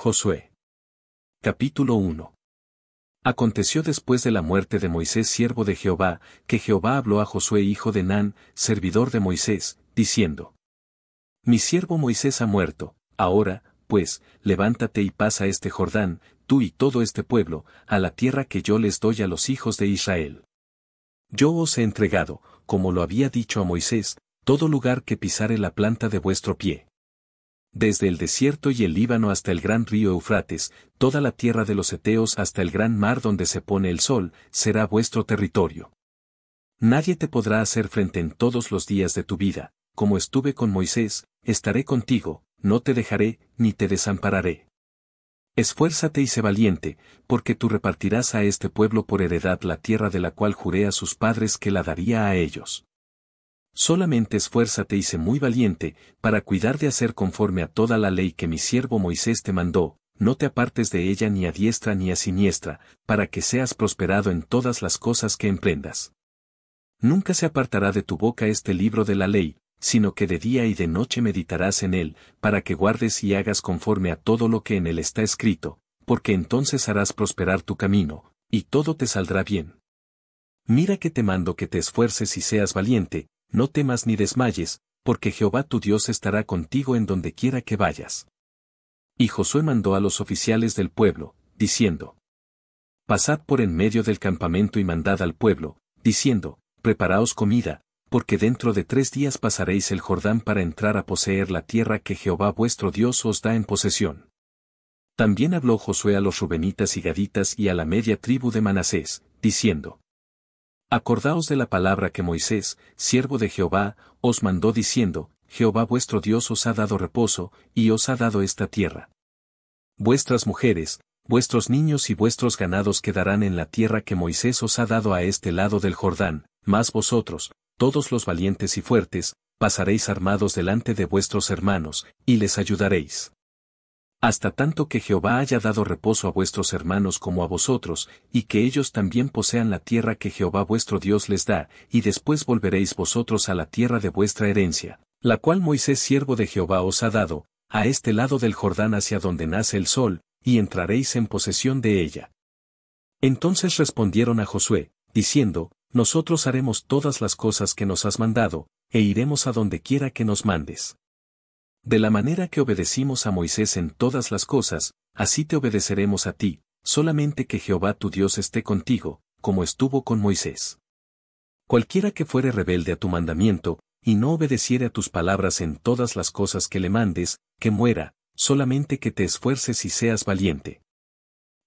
Josué. Capítulo 1. Aconteció después de la muerte de Moisés siervo de Jehová, que Jehová habló a Josué hijo de Nun, servidor de Moisés, diciendo: Mi siervo Moisés ha muerto, ahora, pues, levántate y pasa este Jordán, tú y todo este pueblo, a la tierra que yo les doy a los hijos de Israel. Yo os he entregado, como lo había dicho a Moisés, todo lugar que pisare la planta de vuestro pie. Desde el desierto y el Líbano hasta el gran río Eufrates, toda la tierra de los heteos hasta el gran mar donde se pone el sol, será vuestro territorio. Nadie te podrá hacer frente en todos los días de tu vida, como estuve con Moisés, estaré contigo, no te dejaré, ni te desampararé. Esfuérzate y sé valiente, porque tú repartirás a este pueblo por heredad la tierra de la cual juré a sus padres que la daría a ellos. Solamente esfuérzate y sé muy valiente, para cuidar de hacer conforme a toda la ley que mi siervo Moisés te mandó, no te apartes de ella ni a diestra ni a siniestra, para que seas prosperado en todas las cosas que emprendas. Nunca se apartará de tu boca este libro de la ley, sino que de día y de noche meditarás en él, para que guardes y hagas conforme a todo lo que en él está escrito, porque entonces harás prosperar tu camino, y todo te saldrá bien. Mira que te mando que te esfuerces y seas valiente, no temas ni desmayes, porque Jehová tu Dios estará contigo en donde quiera que vayas. Y Josué mandó a los oficiales del pueblo, diciendo: Pasad por en medio del campamento y mandad al pueblo, diciendo: Preparaos comida, porque dentro de 3 días pasaréis el Jordán para entrar a poseer la tierra que Jehová vuestro Dios os da en posesión. También habló Josué a los rubenitas y gaditas y a la media tribu de Manasés, diciendo: Acordaos de la palabra que Moisés, siervo de Jehová, os mandó diciendo: Jehová vuestro Dios os ha dado reposo, y os ha dado esta tierra. Vuestras mujeres, vuestros niños y vuestros ganados quedarán en la tierra que Moisés os ha dado a este lado del Jordán, mas vosotros, todos los valientes y fuertes, pasaréis armados delante de vuestros hermanos, y les ayudaréis. Hasta tanto que Jehová haya dado reposo a vuestros hermanos como a vosotros, y que ellos también posean la tierra que Jehová vuestro Dios les da, y después volveréis vosotros a la tierra de vuestra herencia, la cual Moisés siervo de Jehová os ha dado, a este lado del Jordán hacia donde nace el sol, y entraréis en posesión de ella. Entonces respondieron a Josué, diciendo: Nosotros haremos todas las cosas que nos has mandado, e iremos a donde quiera que nos mandes. De la manera que obedecimos a Moisés en todas las cosas, así te obedeceremos a ti, solamente que Jehová tu Dios esté contigo, como estuvo con Moisés. Cualquiera que fuere rebelde a tu mandamiento, y no obedeciere a tus palabras en todas las cosas que le mandes, que muera, solamente que te esfuerces y seas valiente.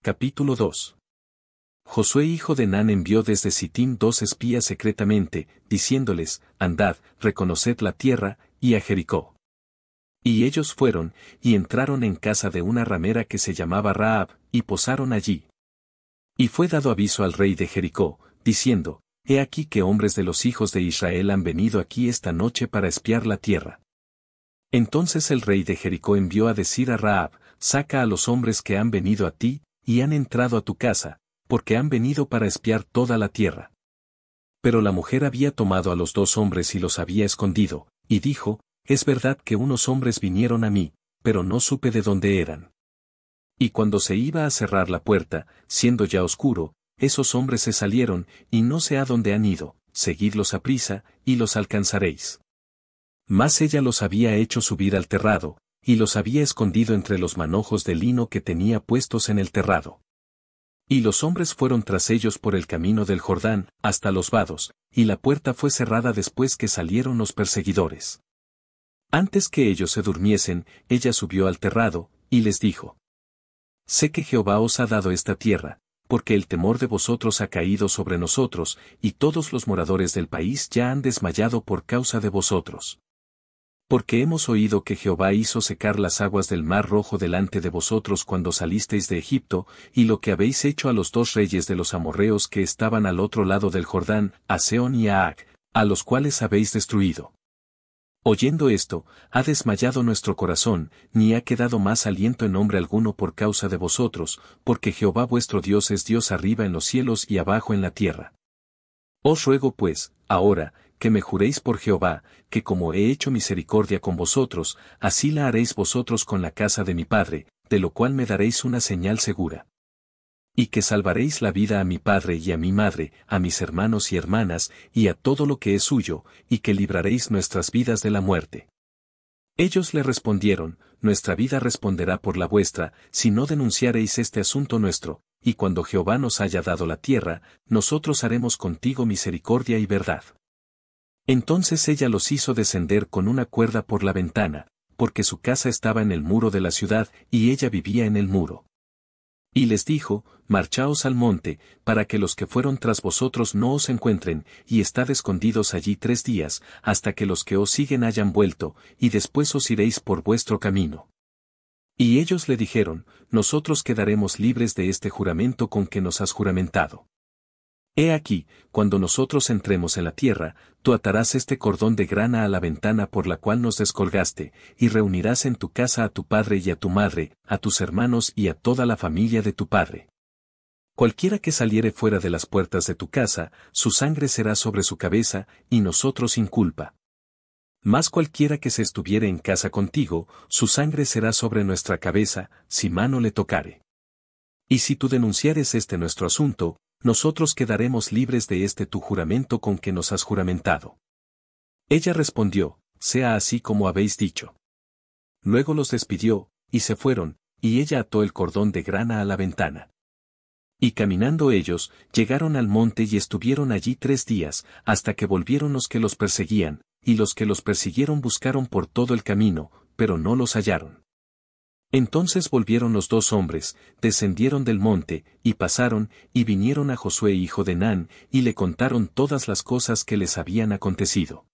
Capítulo 2. Josué hijo de Nun envió desde Sittim 2 espías secretamente, diciéndoles: Andad, reconoced la tierra, y a Jericó. Y ellos fueron, y entraron en casa de una ramera que se llamaba Rahab, y posaron allí. Y fue dado aviso al rey de Jericó, diciendo: He aquí que hombres de los hijos de Israel han venido aquí esta noche para espiar la tierra. Entonces el rey de Jericó envió a decir a Rahab: Saca a los hombres que han venido a ti, y han entrado a tu casa, porque han venido para espiar toda la tierra. Pero la mujer había tomado a los 2 hombres y los había escondido, y dijo: Es verdad que unos hombres vinieron a mí, pero no supe de dónde eran. Y cuando se iba a cerrar la puerta, siendo ya oscuro, esos hombres se salieron, y no sé a dónde han ido, seguidlos aprisa, y los alcanzaréis. Mas ella los había hecho subir al terrado, y los había escondido entre los manojos de lino que tenía puestos en el terrado. Y los hombres fueron tras ellos por el camino del Jordán, hasta los vados, y la puerta fue cerrada después que salieron los perseguidores. Antes que ellos se durmiesen, ella subió al terrado, y les dijo: Sé que Jehová os ha dado esta tierra, porque el temor de vosotros ha caído sobre nosotros, y todos los moradores del país ya han desmayado por causa de vosotros. Porque hemos oído que Jehová hizo secar las aguas del mar rojo delante de vosotros cuando salisteis de Egipto, y lo que habéis hecho a los 2 reyes de los amorreos que estaban al otro lado del Jordán, a Sehón y a Ag, a los cuales habéis destruido. Oyendo esto, ha desmayado nuestro corazón, ni ha quedado más aliento en hombre alguno por causa de vosotros, porque Jehová vuestro Dios es Dios arriba en los cielos y abajo en la tierra. Os ruego pues, ahora, que me juréis por Jehová, que como he hecho misericordia con vosotros, así la haréis vosotros con la casa de mi padre, de lo cual me daréis una señal segura. Y que salvaréis la vida a mi padre y a mi madre, a mis hermanos y hermanas, y a todo lo que es suyo, y que libraréis nuestras vidas de la muerte. Ellos le respondieron, nuestra vida responderá por la vuestra, si no denunciareis este asunto nuestro, y cuando Jehová nos haya dado la tierra, nosotros haremos contigo misericordia y verdad. Entonces ella los hizo descender con una cuerda por la ventana, porque su casa estaba en el muro de la ciudad, y ella vivía en el muro. Y les dijo, marchaos al monte, para que los que fueron tras vosotros no os encuentren, y estad escondidos allí 3 días, hasta que los que os siguen hayan vuelto, y después os iréis por vuestro camino. Y ellos le dijeron, nosotros quedaremos libres de este juramento con que nos has juramentado. He aquí, cuando nosotros entremos en la tierra, tú atarás este cordón de grana a la ventana por la cual nos descolgaste, y reunirás en tu casa a tu padre y a tu madre, a tus hermanos y a toda la familia de tu padre. Cualquiera que saliere fuera de las puertas de tu casa, su sangre será sobre su cabeza, y nosotros sin culpa. Mas cualquiera que se estuviere en casa contigo, su sangre será sobre nuestra cabeza, si mano le tocare. Y si tú denunciares este nuestro asunto, nosotros quedaremos libres de este tu juramento con que nos has juramentado. Ella respondió, sea así como habéis dicho. Luego los despidió, y se fueron, y ella ató el cordón de grana a la ventana. Y caminando ellos, llegaron al monte y estuvieron allí 3 días, hasta que volvieron los que los perseguían, y los que los persiguieron buscaron por todo el camino, pero no los hallaron. Entonces volvieron los 2 hombres, descendieron del monte, y pasaron, y vinieron a Josué hijo de Nun, y le contaron todas las cosas que les habían acontecido.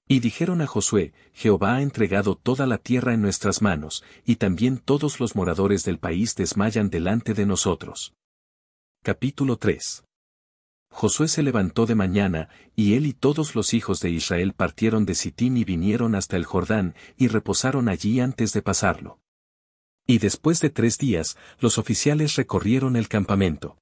Y dijeron a Josué, Jehová ha entregado toda la tierra en nuestras manos, y también todos los moradores del país desmayan delante de nosotros. Capítulo 3. Josué se levantó de mañana, y él y todos los hijos de Israel partieron de Sitín y vinieron hasta el Jordán, y reposaron allí antes de pasarlo. Y después de 3 días, los oficiales recorrieron el campamento.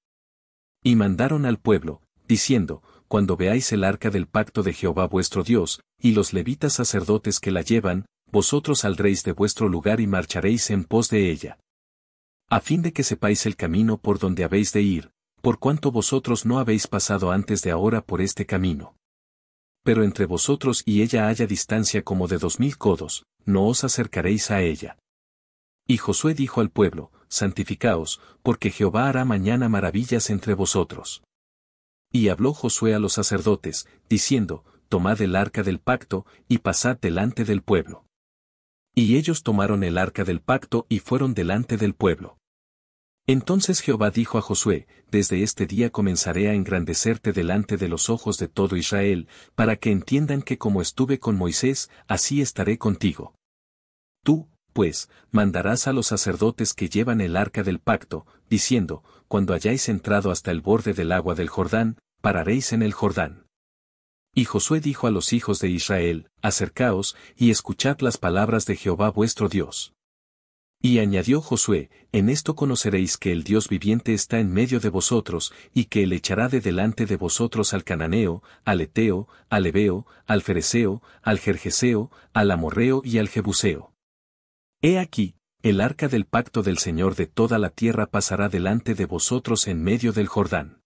Y mandaron al pueblo, diciendo, cuando veáis el arca del pacto de Jehová vuestro Dios, y los levitas sacerdotes que la llevan, vosotros saldréis de vuestro lugar y marcharéis en pos de ella. A fin de que sepáis el camino por donde habéis de ir, por cuanto vosotros no habéis pasado antes de ahora por este camino. Pero entre vosotros y ella haya distancia como de 2000 codos, no os acercaréis a ella. Y Josué dijo al pueblo, santificaos, porque Jehová hará mañana maravillas entre vosotros. Y habló Josué a los sacerdotes, diciendo, tomad el arca del pacto, y pasad delante del pueblo. Y ellos tomaron el arca del pacto y fueron delante del pueblo. Entonces Jehová dijo a Josué, desde este día comenzaré a engrandecerte delante de los ojos de todo Israel, para que entiendan que como estuve con Moisés, así estaré contigo. Tú, pues, mandarás a los sacerdotes que llevan el arca del pacto, diciendo, cuando hayáis entrado hasta el borde del agua del Jordán, pararéis en el Jordán. Y Josué dijo a los hijos de Israel, acercaos, y escuchad las palabras de Jehová vuestro Dios. Y añadió Josué, en esto conoceréis que el Dios viviente está en medio de vosotros, y que él echará de delante de vosotros al cananeo, al eteo, al heveo, al fereceo, al gergeseo, al amorreo y al jebuseo. He aquí, el arca del pacto del Señor de toda la tierra pasará delante de vosotros en medio del Jordán.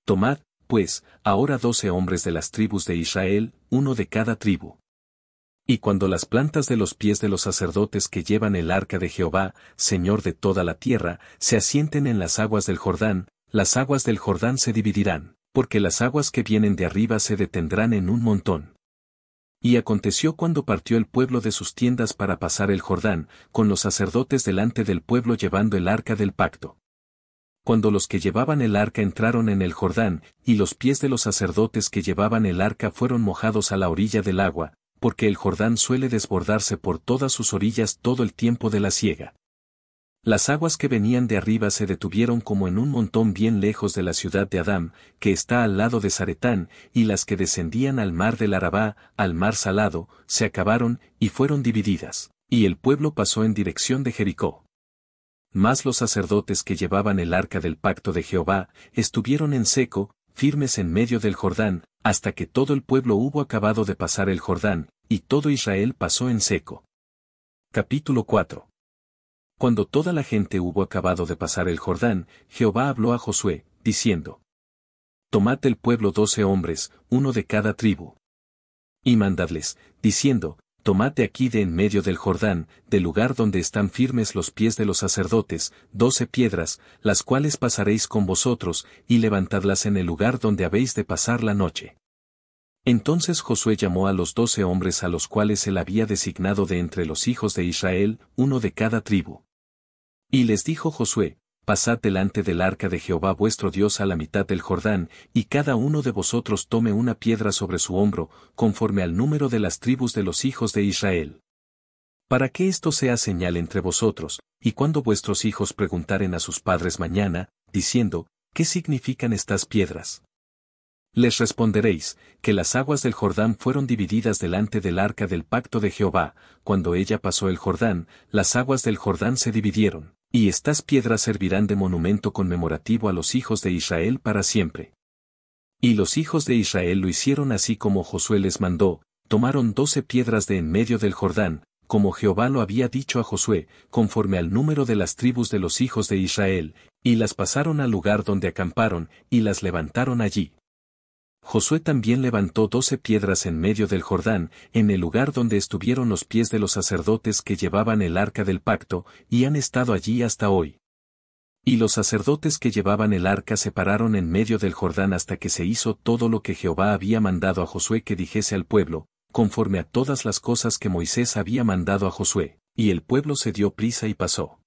Tomad, pues, ahora 12 hombres de las tribus de Israel, uno de cada tribu. Y cuando las plantas de los pies de los sacerdotes que llevan el arca de Jehová, Señor de toda la tierra, se asienten en las aguas del Jordán, las aguas del Jordán se dividirán, porque las aguas que vienen de arriba se detendrán en un montón. Y aconteció cuando partió el pueblo de sus tiendas para pasar el Jordán, con los sacerdotes delante del pueblo llevando el arca del pacto. Cuando los que llevaban el arca entraron en el Jordán, y los pies de los sacerdotes que llevaban el arca fueron mojados a la orilla del agua, porque el Jordán suele desbordarse por todas sus orillas todo el tiempo de la siega. Las aguas que venían de arriba se detuvieron como en un montón bien lejos de la ciudad de Adam, que está al lado de Zaretán, y las que descendían al mar del Arabá, al mar salado, se acabaron, y fueron divididas, y el pueblo pasó en dirección de Jericó. Mas los sacerdotes que llevaban el arca del pacto de Jehová, estuvieron en seco, firmes en medio del Jordán, hasta que todo el pueblo hubo acabado de pasar el Jordán, y todo Israel pasó en seco. Capítulo 4. Cuando toda la gente hubo acabado de pasar el Jordán, Jehová habló a Josué, diciendo: Tomad del pueblo 12 hombres, uno de cada tribu. Y mandadles, diciendo: Tomad de aquí de en medio del Jordán, del lugar donde están firmes los pies de los sacerdotes, 12 piedras, las cuales pasaréis con vosotros, y levantadlas en el lugar donde habéis de pasar la noche. Entonces Josué llamó a los 12 hombres a los cuales él había designado de entre los hijos de Israel, uno de cada tribu. Y les dijo Josué: Pasad delante del arca de Jehová vuestro Dios a la mitad del Jordán, y cada uno de vosotros tome una piedra sobre su hombro, conforme al número de las tribus de los hijos de Israel. Para que esto sea señal entre vosotros, y cuando vuestros hijos preguntaren a sus padres mañana, diciendo: ¿Qué significan estas piedras? Les responderéis, que las aguas del Jordán fueron divididas delante del arca del pacto de Jehová, cuando ella pasó el Jordán, las aguas del Jordán se dividieron, y estas piedras servirán de monumento conmemorativo a los hijos de Israel para siempre. Y los hijos de Israel lo hicieron así como Josué les mandó, tomaron 12 piedras de en medio del Jordán, como Jehová lo había dicho a Josué, conforme al número de las tribus de los hijos de Israel, y las pasaron al lugar donde acamparon, y las levantaron allí. Josué también levantó 12 piedras en medio del Jordán, en el lugar donde estuvieron los pies de los sacerdotes que llevaban el arca del pacto, y han estado allí hasta hoy. Y los sacerdotes que llevaban el arca se pararon en medio del Jordán hasta que se hizo todo lo que Jehová había mandado a Josué que dijese al pueblo, conforme a todas las cosas que Moisés había mandado a Josué, y el pueblo se dio prisa y pasó.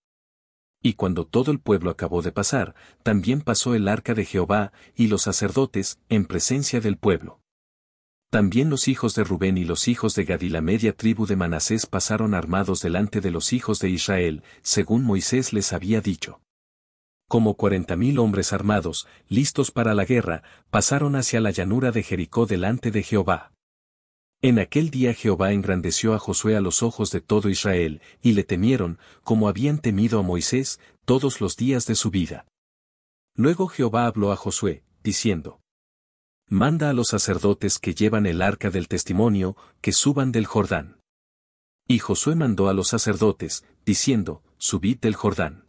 Y cuando todo el pueblo acabó de pasar, también pasó el arca de Jehová, y los sacerdotes, en presencia del pueblo. También los hijos de Rubén y los hijos de Gad y la media tribu de Manasés pasaron armados delante de los hijos de Israel, según Moisés les había dicho. Como 40,000 hombres armados, listos para la guerra, pasaron hacia la llanura de Jericó delante de Jehová. En aquel día Jehová engrandeció a Josué a los ojos de todo Israel, y le temieron, como habían temido a Moisés, todos los días de su vida. Luego Jehová habló a Josué, diciendo: Manda a los sacerdotes que llevan el arca del testimonio, que suban del Jordán. Y Josué mandó a los sacerdotes, diciendo: Subid del Jordán.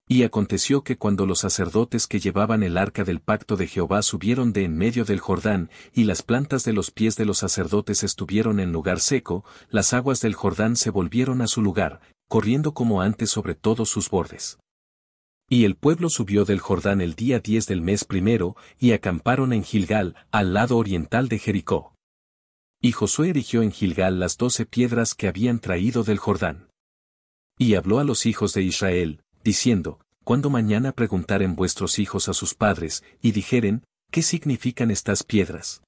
Y aconteció que cuando los sacerdotes que llevaban el arca del pacto de Jehová subieron de en medio del Jordán, y las plantas de los pies de los sacerdotes estuvieron en lugar seco, las aguas del Jordán se volvieron a su lugar, corriendo como antes sobre todos sus bordes. Y el pueblo subió del Jordán el día 10 del mes primero, y acamparon en Gilgal, al lado oriental de Jericó. Y Josué erigió en Gilgal las 12 piedras que habían traído del Jordán. Y habló a los hijos de Israel, diciendo: Cuando mañana preguntaren vuestros hijos a sus padres, y dijeren: ¿Qué significan estas piedras?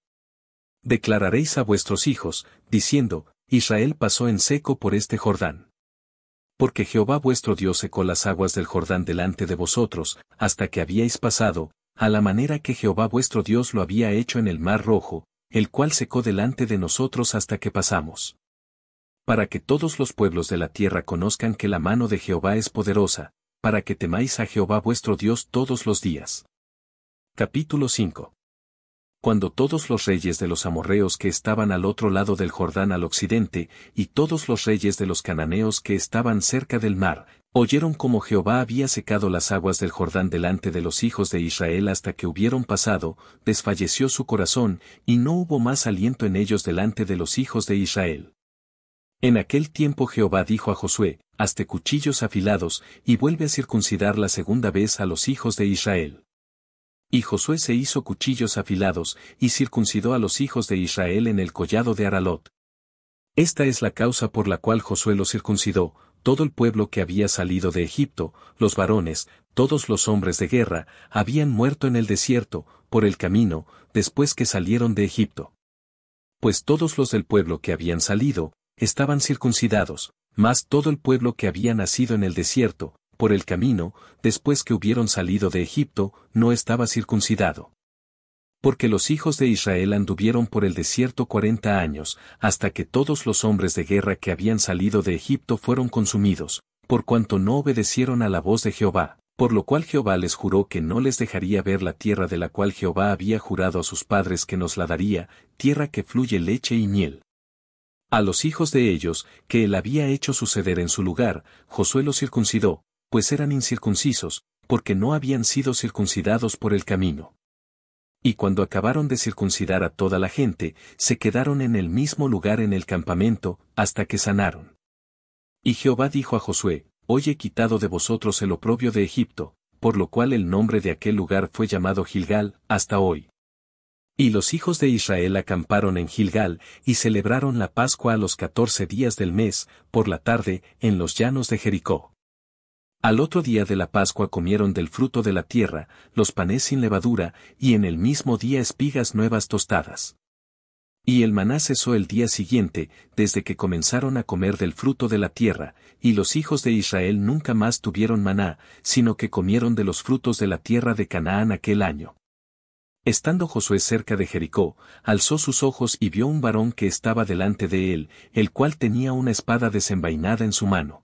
Declararéis a vuestros hijos, diciendo: Israel pasó en seco por este Jordán. Porque Jehová vuestro Dios secó las aguas del Jordán delante de vosotros, hasta que habíais pasado, a la manera que Jehová vuestro Dios lo había hecho en el mar Rojo, el cual secó delante de nosotros hasta que pasamos. Para que todos los pueblos de la tierra conozcan que la mano de Jehová es poderosa, para que temáis a Jehová vuestro Dios todos los días. Capítulo 5. Cuando todos los reyes de los amorreos que estaban al otro lado del Jordán al occidente, y todos los reyes de los cananeos que estaban cerca del mar, oyeron cómo Jehová había secado las aguas del Jordán delante de los hijos de Israel hasta que hubieron pasado, desfalleció su corazón, y no hubo más aliento en ellos delante de los hijos de Israel. En aquel tiempo Jehová dijo a Josué: Hazte cuchillos afilados, y vuelve a circuncidar la segunda vez a los hijos de Israel. Y Josué se hizo cuchillos afilados, y circuncidó a los hijos de Israel en el collado de Aralot. Esta es la causa por la cual Josué los circuncidó: todo el pueblo que había salido de Egipto, los varones, todos los hombres de guerra, habían muerto en el desierto, por el camino, después que salieron de Egipto. Pues todos los del pueblo que habían salido, estaban circuncidados, mas todo el pueblo que había nacido en el desierto, por el camino, después que hubieron salido de Egipto, no estaba circuncidado. Porque los hijos de Israel anduvieron por el desierto 40 años, hasta que todos los hombres de guerra que habían salido de Egipto fueron consumidos, por cuanto no obedecieron a la voz de Jehová, por lo cual Jehová les juró que no les dejaría ver la tierra de la cual Jehová había jurado a sus padres que nos la daría, tierra que fluye leche y miel. A los hijos de ellos, que él había hecho suceder en su lugar, Josué los circuncidó, pues eran incircuncisos, porque no habían sido circuncidados por el camino. Y cuando acabaron de circuncidar a toda la gente, se quedaron en el mismo lugar en el campamento, hasta que sanaron. Y Jehová dijo a Josué: Hoy he quitado de vosotros el oprobio de Egipto, por lo cual el nombre de aquel lugar fue llamado Gilgal, hasta hoy. Y los hijos de Israel acamparon en Gilgal, y celebraron la Pascua a los 14 días del mes, por la tarde, en los llanos de Jericó. Al otro día de la Pascua comieron del fruto de la tierra, los panes sin levadura, y en el mismo día espigas nuevas tostadas. Y el maná cesó el día siguiente, desde que comenzaron a comer del fruto de la tierra, y los hijos de Israel nunca más tuvieron maná, sino que comieron de los frutos de la tierra de Canaán aquel año. Estando Josué cerca de Jericó, alzó sus ojos y vio un varón que estaba delante de él, el cual tenía una espada desenvainada en su mano.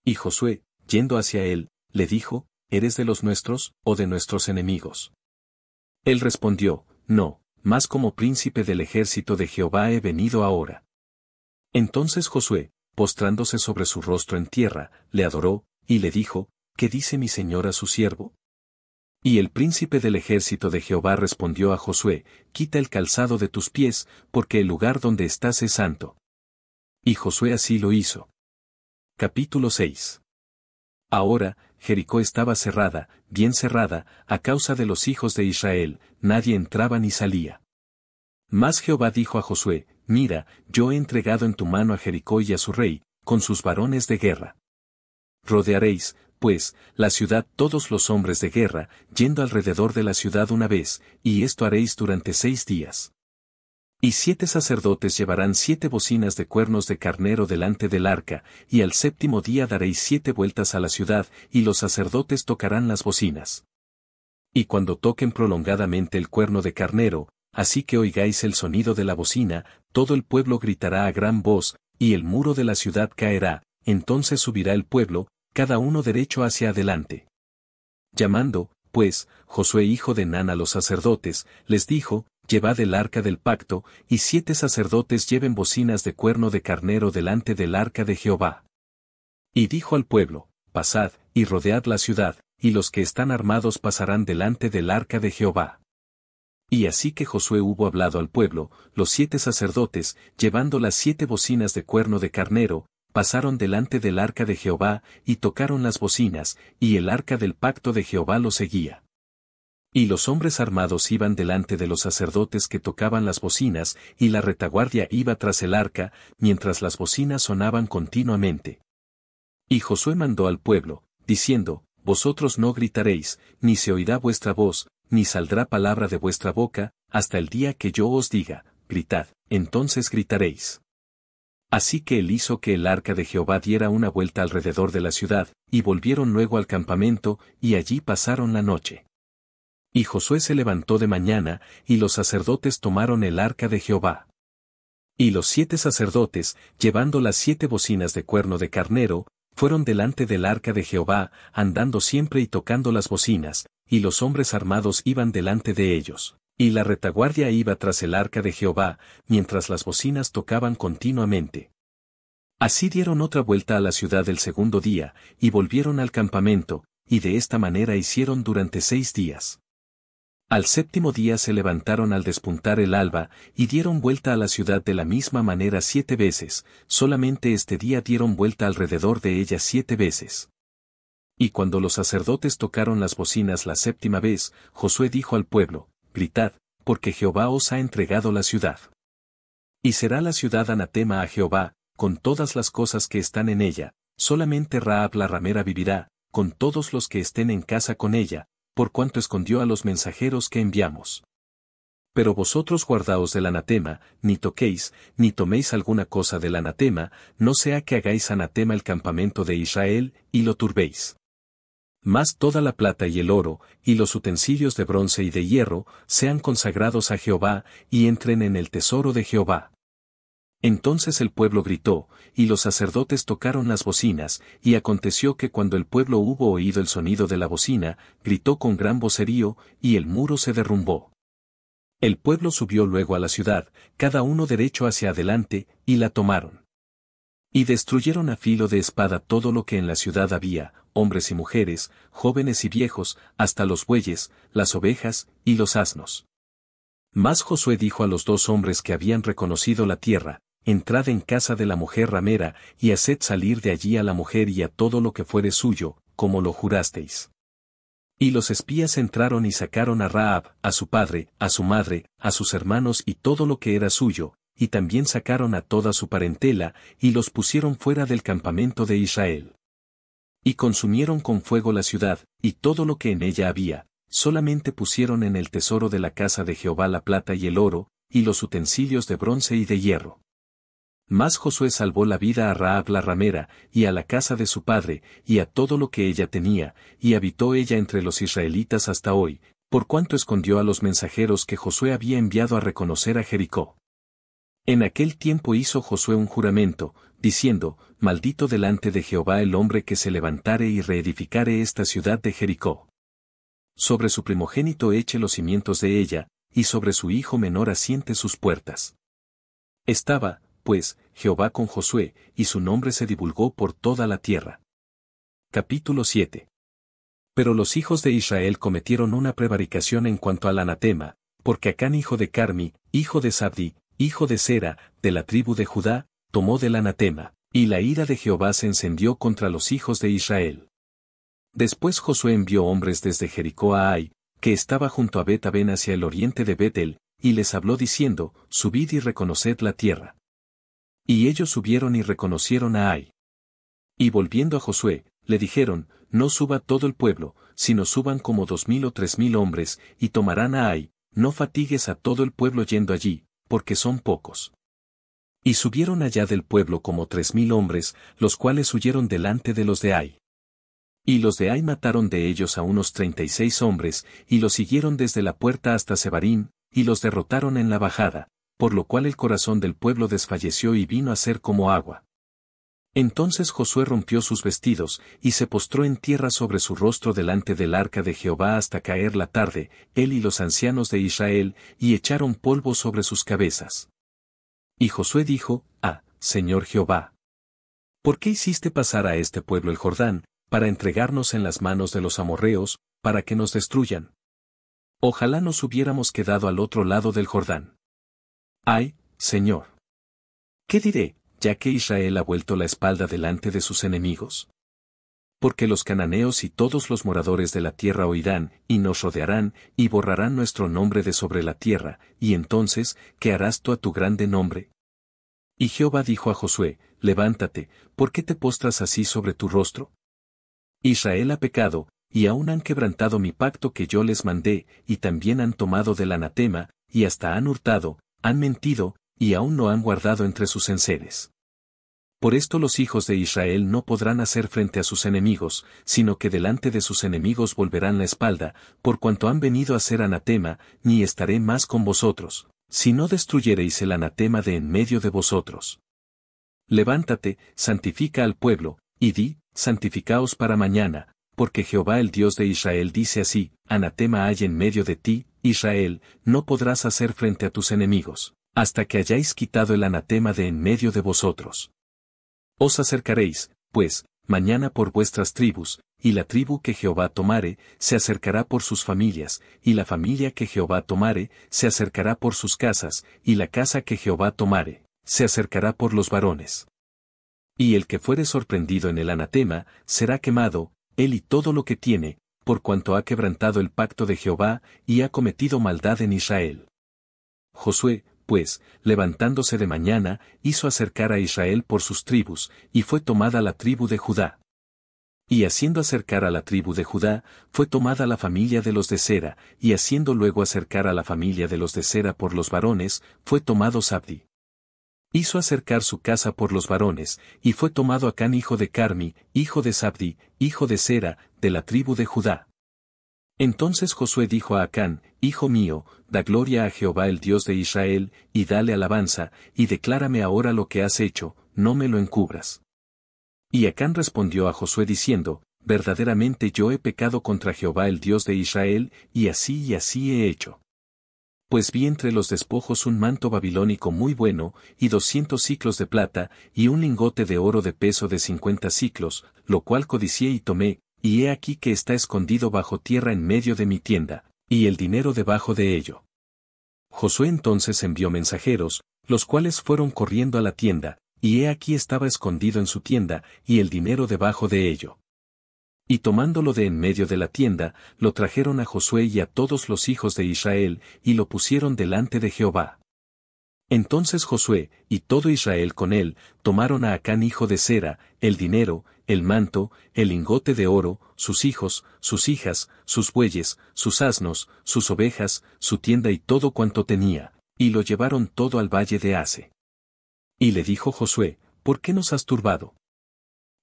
Y Josué, yendo hacia él, le dijo: ¿Eres de los nuestros, o de nuestros enemigos? Él respondió: No, mas como príncipe del ejército de Jehová he venido ahora. Entonces Josué, postrándose sobre su rostro en tierra, le adoró, y le dijo: ¿Qué dice mi señor a su siervo? Y el príncipe del ejército de Jehová respondió a Josué: Quita el calzado de tus pies, porque el lugar donde estás es santo. Y Josué así lo hizo. Capítulo 6. Ahora, Jericó estaba cerrada, bien cerrada, a causa de los hijos de Israel, nadie entraba ni salía. Mas Jehová dijo a Josué: Mira, yo he entregado en tu mano a Jericó y a su rey, con sus varones de guerra. Rodearéis, pues, la ciudad todos los hombres de guerra, yendo alrededor de la ciudad una vez, y esto haréis durante 6 días. Y 7 sacerdotes llevarán 7 bocinas de cuernos de carnero delante del arca, y al 7º día daréis 7 vueltas a la ciudad, y los sacerdotes tocarán las bocinas. Y cuando toquen prolongadamente el cuerno de carnero, así que oigáis el sonido de la bocina, todo el pueblo gritará a gran voz, y el muro de la ciudad caerá, entonces subirá el pueblo, cada uno derecho hacia adelante. Llamando, pues, Josué hijo de Nun a los sacerdotes, les dijo: Llevad el arca del pacto, y 7 sacerdotes lleven bocinas de cuerno de carnero delante del arca de Jehová. Y dijo al pueblo: Pasad, y rodead la ciudad, y los que están armados pasarán delante del arca de Jehová. Y así que Josué hubo hablado al pueblo, los 7 sacerdotes, llevando las 7 bocinas de cuerno de carnero, pasaron delante del arca de Jehová, y tocaron las bocinas, y el arca del pacto de Jehová lo seguía. Y los hombres armados iban delante de los sacerdotes que tocaban las bocinas, y la retaguardia iba tras el arca, mientras las bocinas sonaban continuamente. Y Josué mandó al pueblo, diciendo: Vosotros no gritaréis, ni se oirá vuestra voz, ni saldrá palabra de vuestra boca, hasta el día que yo os diga: Gritad, entonces gritaréis. Así que él hizo que el arca de Jehová diera una vuelta alrededor de la ciudad, y volvieron luego al campamento, y allí pasaron la noche. Y Josué se levantó de mañana, y los sacerdotes tomaron el arca de Jehová. Y los 7 sacerdotes, llevando las 7 bocinas de cuerno de carnero, fueron delante del arca de Jehová, andando siempre y tocando las bocinas, y los hombres armados iban delante de ellos. Y la retaguardia iba tras el arca de Jehová, mientras las bocinas tocaban continuamente. Así dieron otra vuelta a la ciudad el 2º día, y volvieron al campamento, y de esta manera hicieron durante 6 días. Al 7º día se levantaron al despuntar el alba, y dieron vuelta a la ciudad de la misma manera 7 veces, solamente este día dieron vuelta alrededor de ella 7 veces. Y cuando los sacerdotes tocaron las bocinas la 7ª vez, Josué dijo al pueblo: Gritad, porque Jehová os ha entregado la ciudad. Y será la ciudad anatema a Jehová, con todas las cosas que están en ella, solamente Rahab la ramera vivirá, con todos los que estén en casa con ella, por cuanto escondió a los mensajeros que enviamos. Pero vosotros guardaos del anatema, ni toquéis, ni toméis alguna cosa del anatema, no sea que hagáis anatema el campamento de Israel, y lo turbéis. Mas toda la plata y el oro, y los utensilios de bronce y de hierro, sean consagrados a Jehová, y entren en el tesoro de Jehová. Entonces el pueblo gritó, y los sacerdotes tocaron las bocinas, y aconteció que cuando el pueblo hubo oído el sonido de la bocina, gritó con gran vocerío, y el muro se derrumbó. El pueblo subió luego a la ciudad, cada uno derecho hacia adelante, y la tomaron. Y destruyeron a filo de espada todo lo que en la ciudad había, hombres y mujeres, jóvenes y viejos, hasta los bueyes, las ovejas, y los asnos. Mas Josué dijo a los 2 hombres que habían reconocido la tierra: entrad en casa de la mujer ramera, y haced salir de allí a la mujer y a todo lo que fuere suyo, como lo jurasteis. Y los espías entraron y sacaron a Rahab, a su padre, a su madre, a sus hermanos y todo lo que era suyo, y también sacaron a toda su parentela, y los pusieron fuera del campamento de Israel. Y consumieron con fuego la ciudad, y todo lo que en ella había, solamente pusieron en el tesoro de la casa de Jehová la plata y el oro, y los utensilios de bronce y de hierro. Mas Josué salvó la vida a Rahab la ramera, y a la casa de su padre, y a todo lo que ella tenía, y habitó ella entre los israelitas hasta hoy, por cuanto escondió a los mensajeros que Josué había enviado a reconocer a Jericó. En aquel tiempo hizo Josué un juramento, diciendo: maldito delante de Jehová el hombre que se levantare y reedificare esta ciudad de Jericó. Sobre su primogénito eche los cimientos de ella, y sobre su hijo menor asiente sus puertas. Estaba, pues, Jehová con Josué, y su nombre se divulgó por toda la tierra. Capítulo 7. Pero los hijos de Israel cometieron una prevaricación en cuanto al anatema, porque Acán hijo de Carmi, hijo de Sabdi, hijo de Sera, de la tribu de Judá, tomó del anatema, y la ira de Jehová se encendió contra los hijos de Israel. Después Josué envió hombres desde Jericó a Ai, que estaba junto a Bet-aven hacia el oriente de Betel, y les habló diciendo: subid y reconoced la tierra. Y ellos subieron y reconocieron a Ai. Y volviendo a Josué, le dijeron: no suba todo el pueblo, sino suban como 2000 o 3000 hombres, y tomarán a Ai, no fatigues a todo el pueblo yendo allí, porque son pocos. Y subieron allá del pueblo como 3000 hombres, los cuales huyeron delante de los de Ai. Y los de Ai mataron de ellos a unos 36 hombres, y los siguieron desde la puerta hasta Sebarim, y los derrotaron en la bajada, por lo cual el corazón del pueblo desfalleció y vino a ser como agua. Entonces Josué rompió sus vestidos, y se postró en tierra sobre su rostro delante del arca de Jehová hasta caer la tarde, él y los ancianos de Israel, y echaron polvo sobre sus cabezas. Y Josué dijo: Señor Jehová, ¿por qué hiciste pasar a este pueblo el Jordán, para entregarnos en las manos de los amorreos, para que nos destruyan? Ojalá nos hubiéramos quedado al otro lado del Jordán. ¡Ay, Señor! ¿Qué diré, ya que Israel ha vuelto la espalda delante de sus enemigos? Porque los cananeos y todos los moradores de la tierra oirán, y nos rodearán, y borrarán nuestro nombre de sobre la tierra, y entonces, ¿qué harás tú a tu grande nombre? Y Jehová dijo a Josué: levántate, ¿por qué te postras así sobre tu rostro? Israel ha pecado, y aún han quebrantado mi pacto que yo les mandé, y también han tomado del anatema, y hasta han hurtado, han mentido, y aún no han guardado entre sus enseres. Por esto los hijos de Israel no podrán hacer frente a sus enemigos, sino que delante de sus enemigos volverán la espalda, por cuanto han venido a ser anatema, ni estaré más con vosotros, si no destruyereis el anatema de en medio de vosotros. Levántate, santifica al pueblo, y di: santificaos para mañana, porque Jehová el Dios de Israel dice así: anatema hay en medio de ti, Israel, no podrás hacer frente a tus enemigos, hasta que hayáis quitado el anatema de en medio de vosotros. Os acercaréis, pues, mañana por vuestras tribus, y la tribu que Jehová tomare, se acercará por sus familias, y la familia que Jehová tomare, se acercará por sus casas, y la casa que Jehová tomare, se acercará por los varones. Y el que fuere sorprendido en el anatema, será quemado, él y todo lo que tiene, por cuanto ha quebrantado el pacto de Jehová, y ha cometido maldad en Israel. Josué, pues, levantándose de mañana, hizo acercar a Israel por sus tribus, y fue tomada la tribu de Judá. Y haciendo acercar a la tribu de Judá, fue tomada la familia de los de Sera, y haciendo luego acercar a la familia de los de Sera por los varones, fue tomado Sabdi. Hizo acercar su casa por los varones, y fue tomado Acán hijo de Carmi, hijo de Sabdi, hijo de Sera, de la tribu de Judá. Entonces Josué dijo a Acán: hijo mío, da gloria a Jehová el Dios de Israel, y dale alabanza, y declárame ahora lo que has hecho, no me lo encubras. Y Acán respondió a Josué diciendo: verdaderamente yo he pecado contra Jehová el Dios de Israel, y así he hecho. Pues vi entre los despojos un manto babilónico muy bueno, y 200 siclos de plata, y un lingote de oro de peso de 50 siclos, lo cual codicié y tomé, y he aquí que está escondido bajo tierra en medio de mi tienda, y el dinero debajo de ello. Josué entonces envió mensajeros, los cuales fueron corriendo a la tienda, y he aquí estaba escondido en su tienda, y el dinero debajo de ello. Y tomándolo de en medio de la tienda, lo trajeron a Josué y a todos los hijos de Israel, y lo pusieron delante de Jehová. Entonces Josué, y todo Israel con él, tomaron a Acán hijo de Zera, el dinero, el manto, el lingote de oro, sus hijos, sus hijas, sus bueyes, sus asnos, sus ovejas, su tienda y todo cuanto tenía, y lo llevaron todo al valle de Ase. Y le dijo Josué, ¿por qué nos has turbado?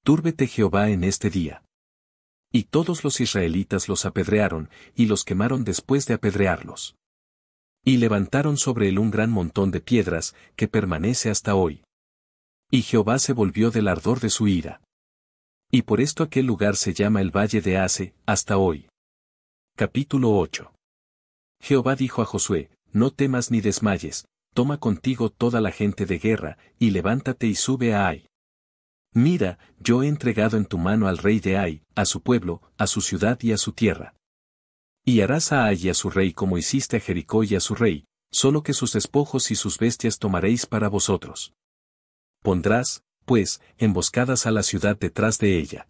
Túrbete Jehová en este día. Y todos los israelitas los apedrearon, y los quemaron después de apedrearlos. Y levantaron sobre él un gran montón de piedras, que permanece hasta hoy. Y Jehová se volvió del ardor de su ira. Y por esto aquel lugar se llama el Valle de Ase, hasta hoy. Capítulo 8. Jehová dijo a Josué, no temas ni desmayes, toma contigo toda la gente de guerra, y levántate y sube a Ai. Mira, yo he entregado en tu mano al rey de Ai, a su pueblo, a su ciudad y a su tierra. Y harás a Ai y a su rey como hiciste a Jericó y a su rey, solo que sus despojos y sus bestias tomaréis para vosotros. Pondrás, pues, emboscadas a la ciudad detrás de ella.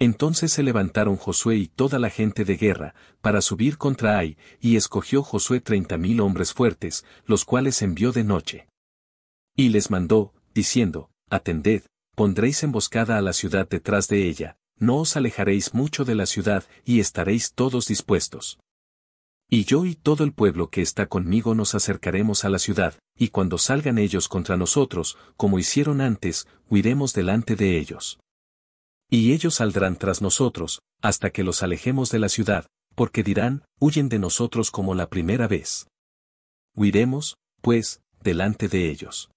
Entonces se levantaron Josué y toda la gente de guerra, para subir contra Ai, y escogió Josué 30,000 hombres fuertes, los cuales envió de noche. Y les mandó, diciendo, atended, pondréis emboscada a la ciudad detrás de ella, no os alejaréis mucho de la ciudad, y estaréis todos dispuestos. Y yo y todo el pueblo que está conmigo nos acercaremos a la ciudad, y cuando salgan ellos contra nosotros, como hicieron antes, huiremos delante de ellos. Y ellos saldrán tras nosotros, hasta que los alejemos de la ciudad, porque dirán, huyen de nosotros como la primera vez. Huiremos, pues, delante de ellos.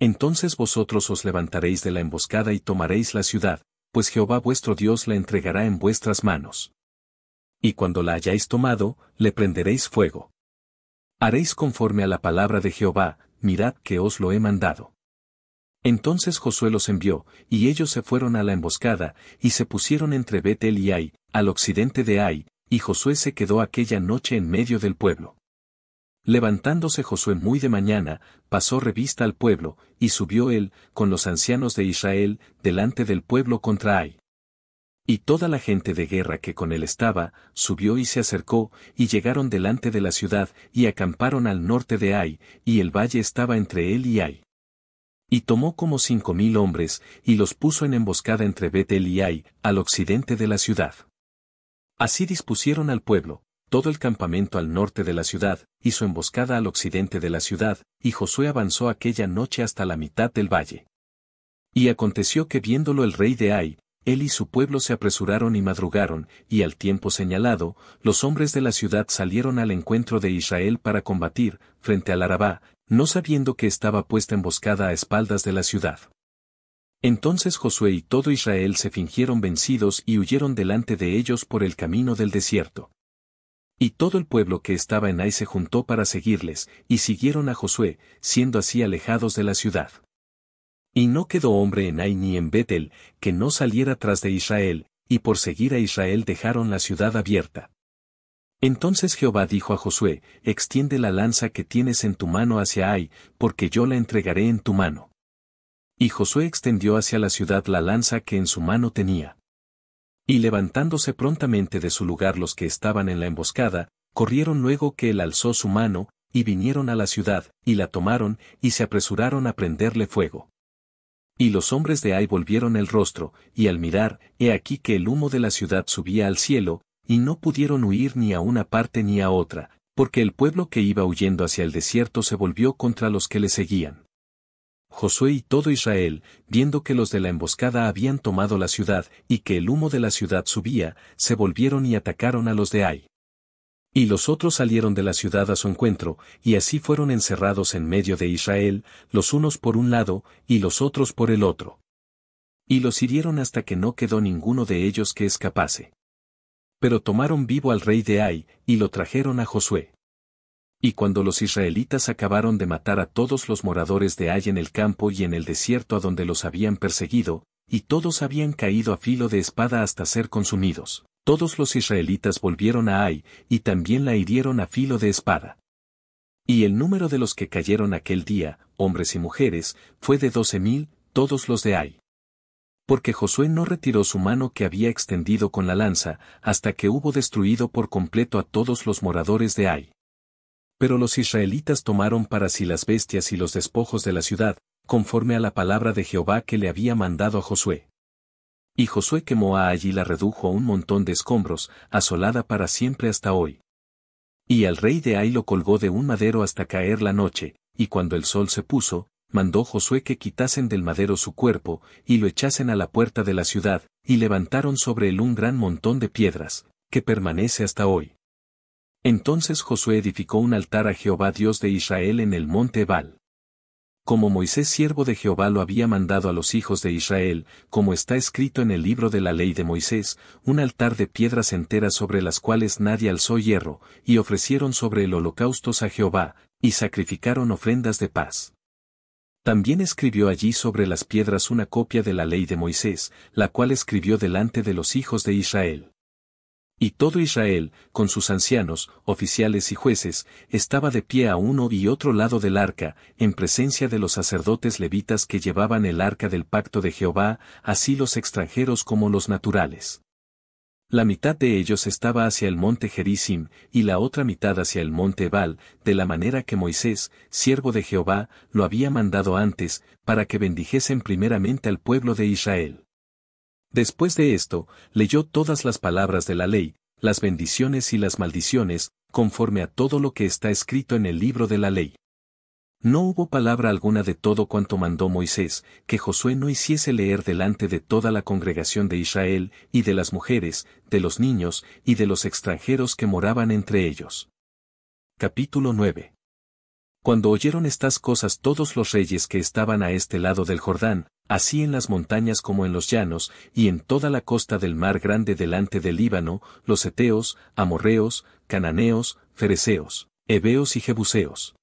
Entonces vosotros os levantaréis de la emboscada y tomaréis la ciudad, pues Jehová vuestro Dios la entregará en vuestras manos. Y cuando la hayáis tomado, le prenderéis fuego. Haréis conforme a la palabra de Jehová, mirad que os lo he mandado. Entonces Josué los envió, y ellos se fueron a la emboscada, y se pusieron entre Bet-el y Ai, al occidente de Ai, y Josué se quedó aquella noche en medio del pueblo. Levantándose Josué muy de mañana, pasó revista al pueblo, y subió él, con los ancianos de Israel, delante del pueblo contra Ai. Y toda la gente de guerra que con él estaba, subió y se acercó, y llegaron delante de la ciudad, y acamparon al norte de Ai, y el valle estaba entre él y Ai. Y tomó como 5,000 hombres, y los puso en emboscada entre Bet-el y Ai, al occidente de la ciudad. Así dispusieron al pueblo, todo el campamento al norte de la ciudad, y su emboscada al occidente de la ciudad, y Josué avanzó aquella noche hasta la mitad del valle. Y aconteció que viéndolo el rey de Ai, él y su pueblo se apresuraron y madrugaron, y al tiempo señalado, los hombres de la ciudad salieron al encuentro de Israel para combatir, frente al Arabá, no sabiendo que estaba puesta emboscada a espaldas de la ciudad. Entonces Josué y todo Israel se fingieron vencidos y huyeron delante de ellos por el camino del desierto. Y todo el pueblo que estaba en Ai se juntó para seguirles, y siguieron a Josué, siendo así alejados de la ciudad. Y no quedó hombre en Ai ni en Bet-el, que no saliera tras de Israel, y por seguir a Israel dejaron la ciudad abierta. Entonces Jehová dijo a Josué, extiende la lanza que tienes en tu mano hacia Ai, porque yo la entregaré en tu mano. Y Josué extendió hacia la ciudad la lanza que en su mano tenía. Y levantándose prontamente de su lugar los que estaban en la emboscada, corrieron luego que él alzó su mano, y vinieron a la ciudad, y la tomaron, y se apresuraron a prenderle fuego. Y los hombres de Ai volvieron el rostro, y al mirar, he aquí que el humo de la ciudad subía al cielo, y no pudieron huir ni a una parte ni a otra, porque el pueblo que iba huyendo hacia el desierto se volvió contra los que le seguían. Josué y todo Israel, viendo que los de la emboscada habían tomado la ciudad, y que el humo de la ciudad subía, se volvieron y atacaron a los de Ai. Y los otros salieron de la ciudad a su encuentro, y así fueron encerrados en medio de Israel, los unos por un lado, y los otros por el otro. Y los hirieron hasta que no quedó ninguno de ellos que escapase. Pero tomaron vivo al rey de Ai, y lo trajeron a Josué. Y cuando los israelitas acabaron de matar a todos los moradores de Ai en el campo y en el desierto a donde los habían perseguido, y todos habían caído a filo de espada hasta ser consumidos, todos los israelitas volvieron a Ai, y también la hirieron a filo de espada. Y el número de los que cayeron aquel día, hombres y mujeres, fue de 12,000, todos los de Ai. Porque Josué no retiró su mano que había extendido con la lanza, hasta que hubo destruido por completo a todos los moradores de Ai. Pero los israelitas tomaron para sí las bestias y los despojos de la ciudad, conforme a la palabra de Jehová que le había mandado a Josué. Y Josué quemó a Ai y la redujo a un montón de escombros, asolada para siempre hasta hoy. Y al rey de Ai lo colgó de un madero hasta caer la noche, y cuando el sol se puso, mandó Josué que quitasen del madero su cuerpo, y lo echasen a la puerta de la ciudad, y levantaron sobre él un gran montón de piedras, que permanece hasta hoy. Entonces Josué edificó un altar a Jehová Dios de Israel en el monte Ebal. Como Moisés siervo de Jehová lo había mandado a los hijos de Israel, como está escrito en el libro de la ley de Moisés, un altar de piedras enteras sobre las cuales nadie alzó hierro, y ofrecieron sobre el holocaustos a Jehová, y sacrificaron ofrendas de paz. También escribió allí sobre las piedras una copia de la ley de Moisés, la cual escribió delante de los hijos de Israel. Y todo Israel, con sus ancianos, oficiales y jueces, estaba de pie a uno y otro lado del arca, en presencia de los sacerdotes levitas que llevaban el arca del pacto de Jehová, así los extranjeros como los naturales. La mitad de ellos estaba hacia el monte Gerizim, y la otra mitad hacia el monte Ebal, de la manera que Moisés, siervo de Jehová, lo había mandado antes, para que bendijesen primeramente al pueblo de Israel. Después de esto, leyó todas las palabras de la ley, las bendiciones y las maldiciones, conforme a todo lo que está escrito en el libro de la ley. No hubo palabra alguna de todo cuanto mandó Moisés, que Josué no hiciese leer delante de toda la congregación de Israel, y de las mujeres, de los niños, y de los extranjeros que moraban entre ellos. Capítulo 9. Cuando oyeron estas cosas todos los reyes que estaban a este lado del Jordán, así en las montañas como en los llanos, y en toda la costa del mar grande delante del Líbano, los heteos, amorreos, cananeos, fereceos, heveos y jebuseos,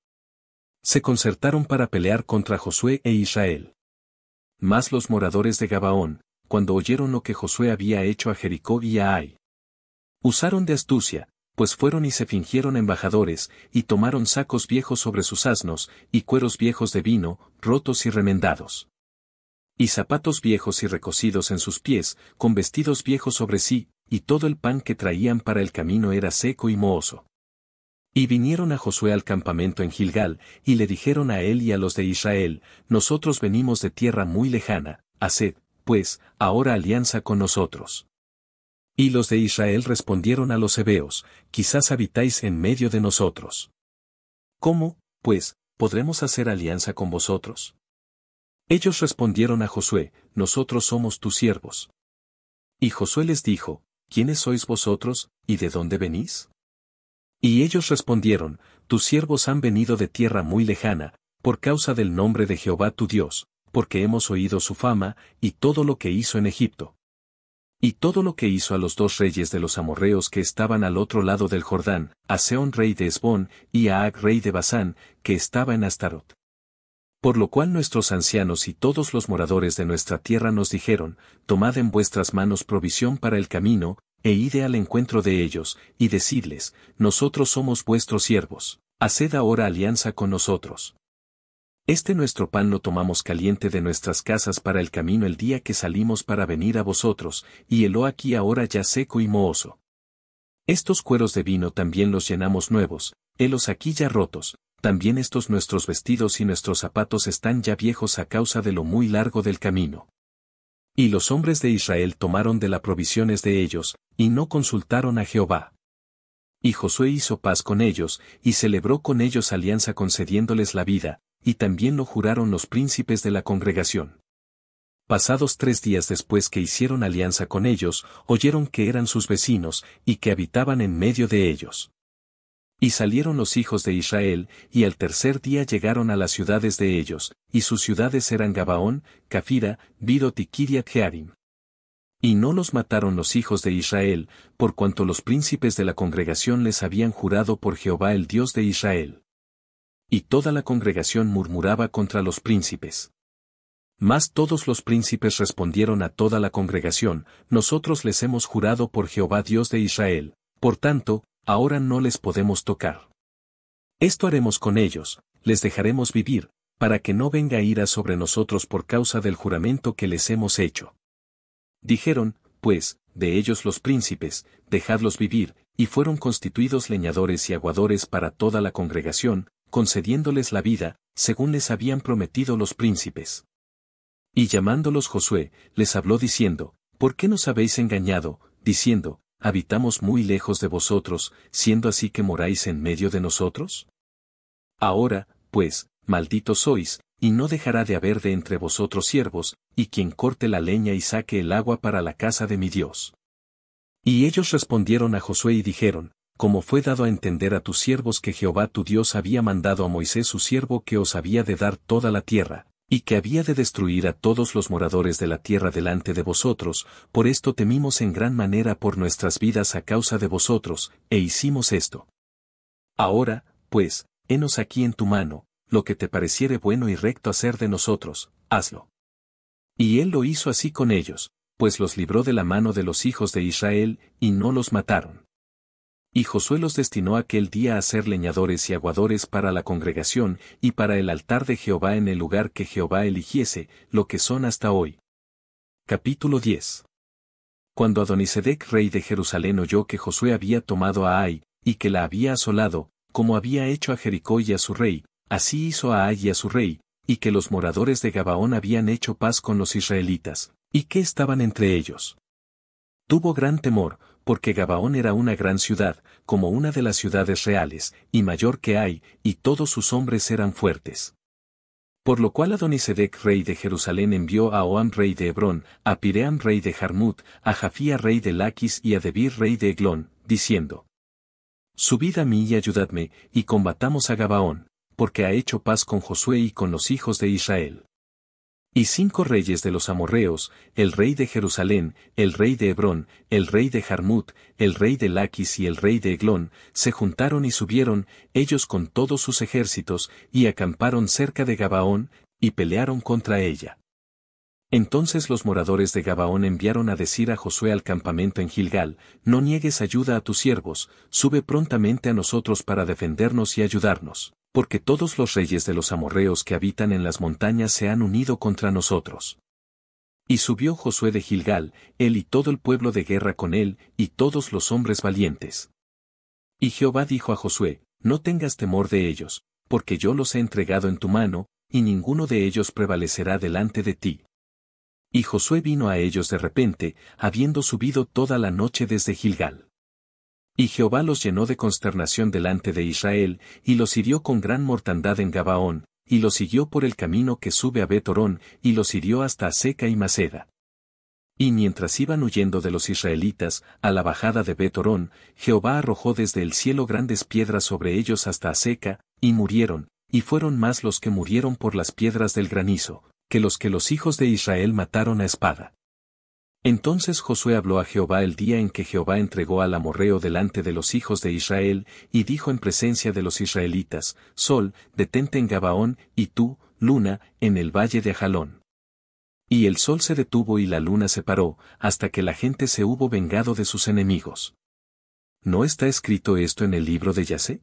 se concertaron para pelear contra Josué e Israel. Mas los moradores de Gabaón, cuando oyeron lo que Josué había hecho a Jericó y a Ai, usaron de astucia, pues fueron y se fingieron embajadores, y tomaron sacos viejos sobre sus asnos, y cueros viejos de vino, rotos y remendados, y zapatos viejos y recocidos en sus pies, con vestidos viejos sobre sí, y todo el pan que traían para el camino era seco y mohoso. Y vinieron a Josué al campamento en Gilgal, y le dijeron a él y a los de Israel, nosotros venimos de tierra muy lejana, haced, pues, ahora alianza con nosotros. Y los de Israel respondieron a los heveos, quizás habitáis en medio de nosotros. ¿Cómo, pues, podremos hacer alianza con vosotros? Ellos respondieron a Josué, nosotros somos tus siervos. Y Josué les dijo, ¿quiénes sois vosotros, y de dónde venís? Y ellos respondieron, tus siervos han venido de tierra muy lejana, por causa del nombre de Jehová tu Dios, porque hemos oído su fama, y todo lo que hizo en Egipto. Y todo lo que hizo a los dos reyes de los amorreos que estaban al otro lado del Jordán, a Sehón rey de Hesbón, y a Ag rey de Basán, que estaba en Astarot. Por lo cual nuestros ancianos y todos los moradores de nuestra tierra nos dijeron, tomad en vuestras manos provisión para el camino, e ide al encuentro de ellos, y decidles, nosotros somos vuestros siervos, haced ahora alianza con nosotros. Este nuestro pan lo tomamos caliente de nuestras casas para el camino el día que salimos para venir a vosotros, y heló aquí ahora ya seco y mohoso. Estos cueros de vino también los llenamos nuevos, helos aquí ya rotos, también estos nuestros vestidos y nuestros zapatos están ya viejos a causa de lo muy largo del camino. Y los hombres de Israel tomaron de las provisiones de ellos, y no consultaron a Jehová. Y Josué hizo paz con ellos, y celebró con ellos alianza concediéndoles la vida, y también lo juraron los príncipes de la congregación. Pasados 3 días después que hicieron alianza con ellos, oyeron que eran sus vecinos, y que habitaban en medio de ellos. Y salieron los hijos de Israel, y al tercer día llegaron a las ciudades de ellos, y sus ciudades eran Gabaón, Cafira, Bidot y Kiriat Jearim. Y no los mataron los hijos de Israel, por cuanto los príncipes de la congregación les habían jurado por Jehová el Dios de Israel. Y toda la congregación murmuraba contra los príncipes. Mas todos los príncipes respondieron a toda la congregación: nosotros les hemos jurado por Jehová Dios de Israel, por tanto, ahora no les podemos tocar. Esto haremos con ellos, les dejaremos vivir, para que no venga ira sobre nosotros por causa del juramento que les hemos hecho. Dijeron, pues, de ellos los príncipes, dejadlos vivir, y fueron constituidos leñadores y aguadores para toda la congregación, concediéndoles la vida, según les habían prometido los príncipes. Y llamándolos Josué, les habló diciendo: ¿por qué nos habéis engañado, diciendo: habitamos muy lejos de vosotros, siendo así que moráis en medio de nosotros? Ahora, pues, malditos sois, y no dejará de haber de entre vosotros siervos, y quien corte la leña y saque el agua para la casa de mi Dios. Y ellos respondieron a Josué y dijeron: como fue dado a entender a tus siervos que Jehová tu Dios había mandado a Moisés su siervo que os había de dar toda la tierra, y que había de destruir a todos los moradores de la tierra delante de vosotros, por esto temimos en gran manera por nuestras vidas a causa de vosotros, e hicimos esto. Ahora, pues, henos aquí en tu mano, lo que te pareciere bueno y recto hacer de nosotros, hazlo. Y él lo hizo así con ellos, pues los libró de la mano de los hijos de Israel, y no los mataron. Y Josué los destinó aquel día a ser leñadores y aguadores para la congregación, y para el altar de Jehová en el lugar que Jehová eligiese, lo que son hasta hoy. Capítulo 10. Cuando Adonisedec rey de Jerusalén oyó que Josué había tomado a Ai, y que la había asolado, como había hecho a Jericó y a su rey, así hizo a Ai y a su rey, y que los moradores de Gabaón habían hecho paz con los israelitas, y que estaban entre ellos. Tuvo gran temor, porque Gabaón era una gran ciudad, como una de las ciudades reales, y mayor que Ai, y todos sus hombres eran fuertes. Por lo cual Adonisedec rey de Jerusalén envió a Oam rey de Hebrón, a Piream rey de Jarmut, a Jafía rey de Laquis y a Debir rey de Eglón, diciendo: subid a mí y ayudadme, y combatamos a Gabaón, porque ha hecho paz con Josué y con los hijos de Israel. Y 5 reyes de los amorreos, el rey de Jerusalén, el rey de Hebrón, el rey de Jarmut, el rey de Laquis y el rey de Eglón, se juntaron y subieron, ellos con todos sus ejércitos, y acamparon cerca de Gabaón, y pelearon contra ella. Entonces los moradores de Gabaón enviaron a decir a Josué al campamento en Gilgal: no niegues ayuda a tus siervos, sube prontamente a nosotros para defendernos y ayudarnos, porque todos los reyes de los amorreos que habitan en las montañas se han unido contra nosotros. Y subió Josué de Gilgal, él y todo el pueblo de guerra con él, y todos los hombres valientes. Y Jehová dijo a Josué: no tengas temor de ellos, porque yo los he entregado en tu mano, y ninguno de ellos prevalecerá delante de ti. Y Josué vino a ellos de repente, habiendo subido toda la noche desde Gilgal. Y Jehová los llenó de consternación delante de Israel, y los hirió con gran mortandad en Gabaón, y los siguió por el camino que sube a Bet-Horón, y los hirió hasta Aseca y Maceda. Y mientras iban huyendo de los israelitas, a la bajada de Bet-Horón, Jehová arrojó desde el cielo grandes piedras sobre ellos hasta Aseca, y murieron, y fueron más los que murieron por las piedras del granizo, que los hijos de Israel mataron a espada. Entonces Josué habló a Jehová el día en que Jehová entregó al amorreo delante de los hijos de Israel, y dijo en presencia de los israelitas: Sol, detente en Gabaón, y tú, luna, en el valle de Ajalón. Y el sol se detuvo y la luna se paró, hasta que la gente se hubo vengado de sus enemigos. ¿No está escrito esto en el libro de Yasé?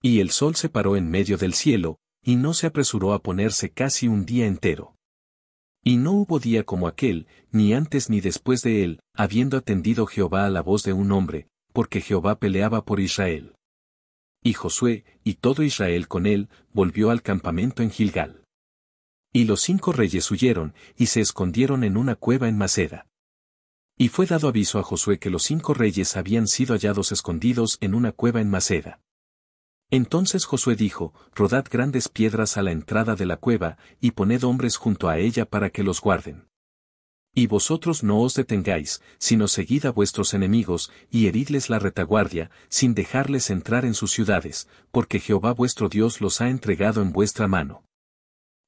Y el sol se paró en medio del cielo, y no se apresuró a ponerse casi un día entero. Y no hubo día como aquel, ni antes ni después de él, habiendo atendido Jehová a la voz de un hombre, porque Jehová peleaba por Israel. Y Josué, y todo Israel con él, volvió al campamento en Gilgal. Y los 5 reyes huyeron, y se escondieron en una cueva en Maceda. Y fue dado aviso a Josué que los 5 reyes habían sido hallados escondidos en una cueva en Maceda. Entonces Josué dijo: rodad grandes piedras a la entrada de la cueva, y poned hombres junto a ella para que los guarden. Y vosotros no os detengáis, sino seguid a vuestros enemigos, y heridles la retaguardia, sin dejarles entrar en sus ciudades, porque Jehová vuestro Dios los ha entregado en vuestra mano.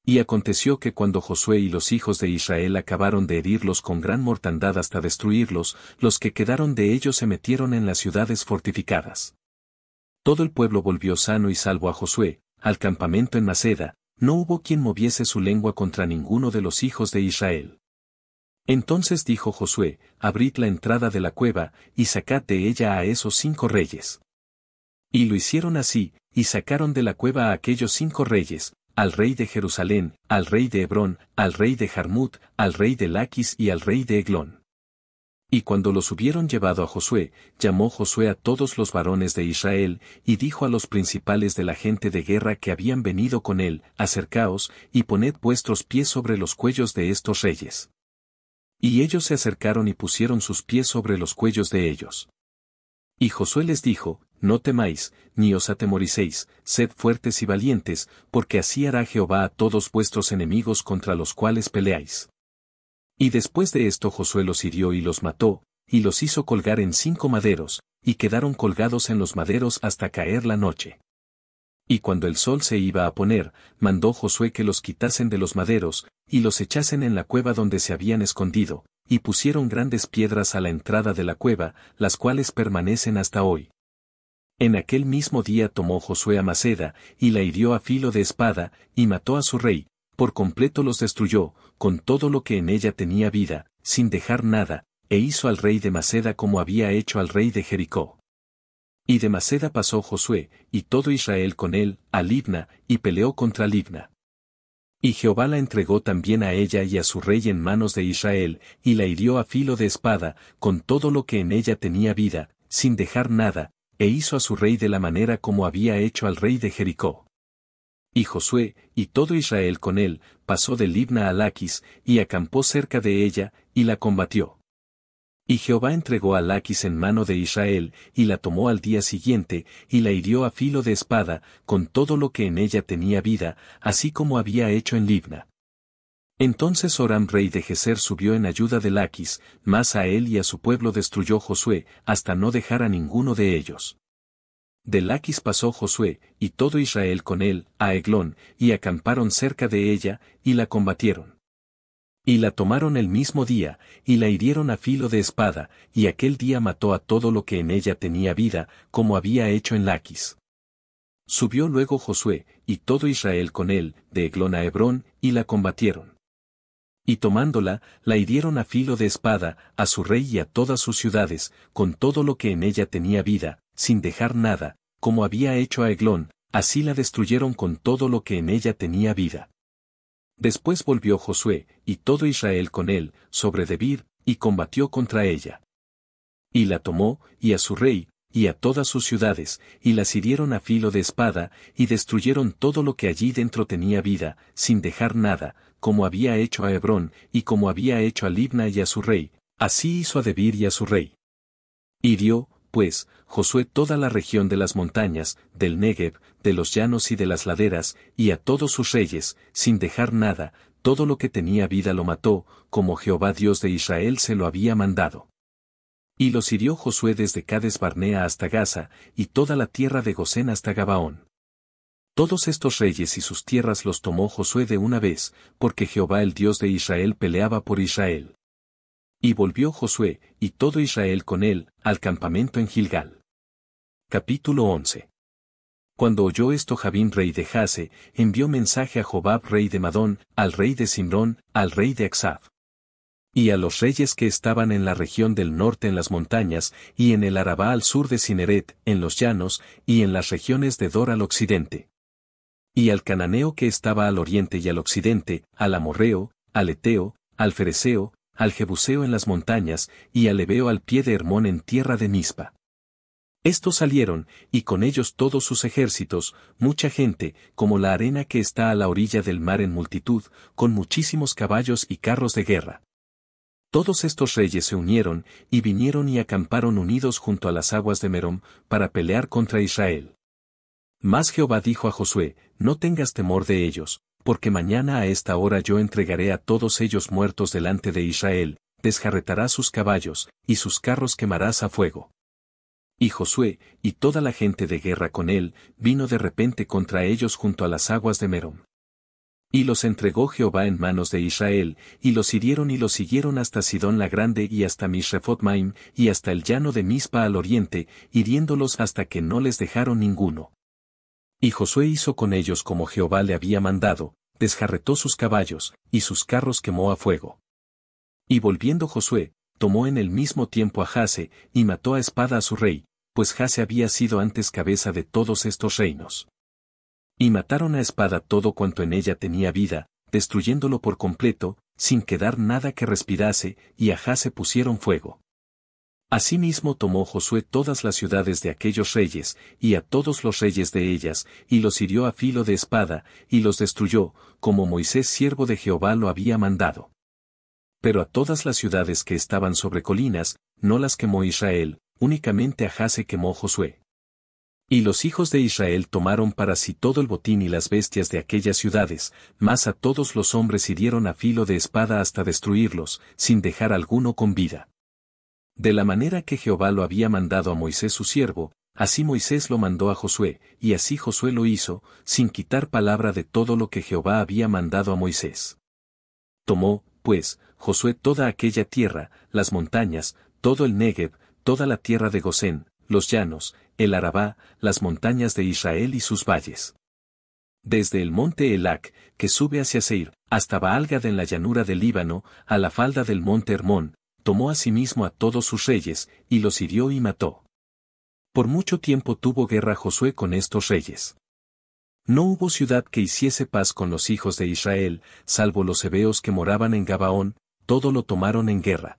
Y aconteció que cuando Josué y los hijos de Israel acabaron de herirlos con gran mortandad hasta destruirlos, los que quedaron de ellos se metieron en las ciudades fortificadas. Todo el pueblo volvió sano y salvo a Josué, al campamento en Maceda, no hubo quien moviese su lengua contra ninguno de los hijos de Israel. Entonces dijo Josué, abrid la entrada de la cueva, y sacad de ella a esos 5 reyes. Y lo hicieron así, y sacaron de la cueva a aquellos 5 reyes, al rey de Jerusalén, al rey de Hebrón, al rey de Jarmut, al rey de Laquis y al rey de Eglón. Y cuando los hubieron llevado a Josué, llamó Josué a todos los varones de Israel, y dijo a los principales de la gente de guerra que habían venido con él, acercaos, y poned vuestros pies sobre los cuellos de estos reyes. Y ellos se acercaron y pusieron sus pies sobre los cuellos de ellos. Y Josué les dijo, no temáis, ni os atemoricéis, sed fuertes y valientes, porque así hará Jehová a todos vuestros enemigos contra los cuales peleáis. Y después de esto Josué los hirió y los mató, y los hizo colgar en 5 maderos, y quedaron colgados en los maderos hasta caer la noche. Y cuando el sol se iba a poner, mandó Josué que los quitasen de los maderos, y los echasen en la cueva donde se habían escondido, y pusieron grandes piedras a la entrada de la cueva, las cuales permanecen hasta hoy. En aquel mismo día tomó Josué a Maceda, y la hirió a filo de espada, y mató a su rey, por completo los destruyó, con todo lo que en ella tenía vida, sin dejar nada, e hizo al rey de Maceda como había hecho al rey de Jericó. Y de Maceda pasó Josué, y todo Israel con él, a Libna, y peleó contra Libna. Y Jehová la entregó también a ella y a su rey en manos de Israel, y la hirió a filo de espada, con todo lo que en ella tenía vida, sin dejar nada, e hizo a su rey de la manera como había hecho al rey de Jericó. Y Josué, y todo Israel con él, pasó de Libna a Laquis, y acampó cerca de ella, y la combatió. Y Jehová entregó a Laquis en mano de Israel, y la tomó al día siguiente, y la hirió a filo de espada, con todo lo que en ella tenía vida, así como había hecho en Libna. Entonces Horam rey de Geser subió en ayuda de Laquis, mas a él y a su pueblo destruyó Josué, hasta no dejar a ninguno de ellos. De Laquis pasó Josué, y todo Israel con él, a Eglón, y acamparon cerca de ella, y la combatieron. Y la tomaron el mismo día, y la hirieron a filo de espada, y aquel día mató a todo lo que en ella tenía vida, como había hecho en Laquis. Subió luego Josué, y todo Israel con él, de Eglón a Hebrón, y la combatieron. Y tomándola, la hirieron a filo de espada, a su rey y a todas sus ciudades, con todo lo que en ella tenía vida, sin dejar nada, como había hecho a Eglón, así la destruyeron con todo lo que en ella tenía vida. Después volvió Josué, y todo Israel con él, sobre Debir, y combatió contra ella. Y la tomó, y a su rey, y a todas sus ciudades, y las hirieron a filo de espada, y destruyeron todo lo que allí dentro tenía vida, sin dejar nada, como había hecho a Hebrón, y como había hecho a Libna y a su rey, así hizo a Debir y a su rey. Hirió, pues, Josué toda la región de las montañas, del Negev, de los llanos y de las laderas, y a todos sus reyes, sin dejar nada, todo lo que tenía vida lo mató, como Jehová Dios de Israel se lo había mandado. Y los hirió Josué desde Cades Barnea hasta Gaza, y toda la tierra de Gosén hasta Gabaón. Todos estos reyes y sus tierras los tomó Josué de una vez, porque Jehová el Dios de Israel peleaba por Israel. Y volvió Josué, y todo Israel con él, al campamento en Gilgal. Capítulo 11. Cuando oyó esto Jabín rey de Jase, envió mensaje a Jobab rey de Madón, al rey de Simrón, al rey de Aksab. Y a los reyes que estaban en la región del norte en las montañas, y en el Arabá al sur de Cineret, en los llanos, y en las regiones de Dor al occidente. Y al cananeo que estaba al oriente y al occidente, al amorreo, al eteo, al fereceo, al jebuseo en las montañas, y al heveo al pie de Hermón en tierra de Mispa. Estos salieron, y con ellos todos sus ejércitos, mucha gente, como la arena que está a la orilla del mar en multitud, con muchísimos caballos y carros de guerra. Todos estos reyes se unieron, y vinieron y acamparon unidos junto a las aguas de Merom, para pelear contra Israel. Mas Jehová dijo a Josué, no tengas temor de ellos, porque mañana a esta hora yo entregaré a todos ellos muertos delante de Israel, desjarretarás sus caballos, y sus carros quemarás a fuego. Y Josué, y toda la gente de guerra con él, vino de repente contra ellos junto a las aguas de Merom. Y los entregó Jehová en manos de Israel, y los hirieron y los siguieron hasta Sidón la Grande y hasta Misrefot-maim, y hasta el llano de Mispa al oriente, hiriéndolos hasta que no les dejaron ninguno. Y Josué hizo con ellos como Jehová le había mandado, desjarretó sus caballos, y sus carros quemó a fuego. Y volviendo Josué, tomó en el mismo tiempo a Jase, y mató a espada a su rey, pues Jase había sido antes cabeza de todos estos reinos. Y mataron a espada todo cuanto en ella tenía vida, destruyéndolo por completo, sin quedar nada que respirase, y a Jase pusieron fuego. Asimismo tomó Josué todas las ciudades de aquellos reyes, y a todos los reyes de ellas, y los hirió a filo de espada, y los destruyó, como Moisés siervo de Jehová lo había mandado. Pero a todas las ciudades que estaban sobre colinas, no las quemó Israel, únicamente a Jase quemó Josué. Y los hijos de Israel tomaron para sí todo el botín y las bestias de aquellas ciudades, mas a todos los hombres hirieron a filo de espada hasta destruirlos, sin dejar alguno con vida. De la manera que Jehová lo había mandado a Moisés su siervo, así Moisés lo mandó a Josué, y así Josué lo hizo, sin quitar palabra de todo lo que Jehová había mandado a Moisés. Tomó, pues, Josué toda aquella tierra, las montañas, todo el Negev, toda la tierra de Gosén, los llanos, el Arabá, las montañas de Israel y sus valles. Desde el monte Elac, que sube hacia Seir, hasta Baal-Gad en la llanura del Líbano, a la falda del monte Hermón, tomó asimismo a todos sus reyes, y los hirió y mató. Por mucho tiempo tuvo guerra Josué con estos reyes. No hubo ciudad que hiciese paz con los hijos de Israel, salvo los heveos que moraban en Gabaón, todo lo tomaron en guerra.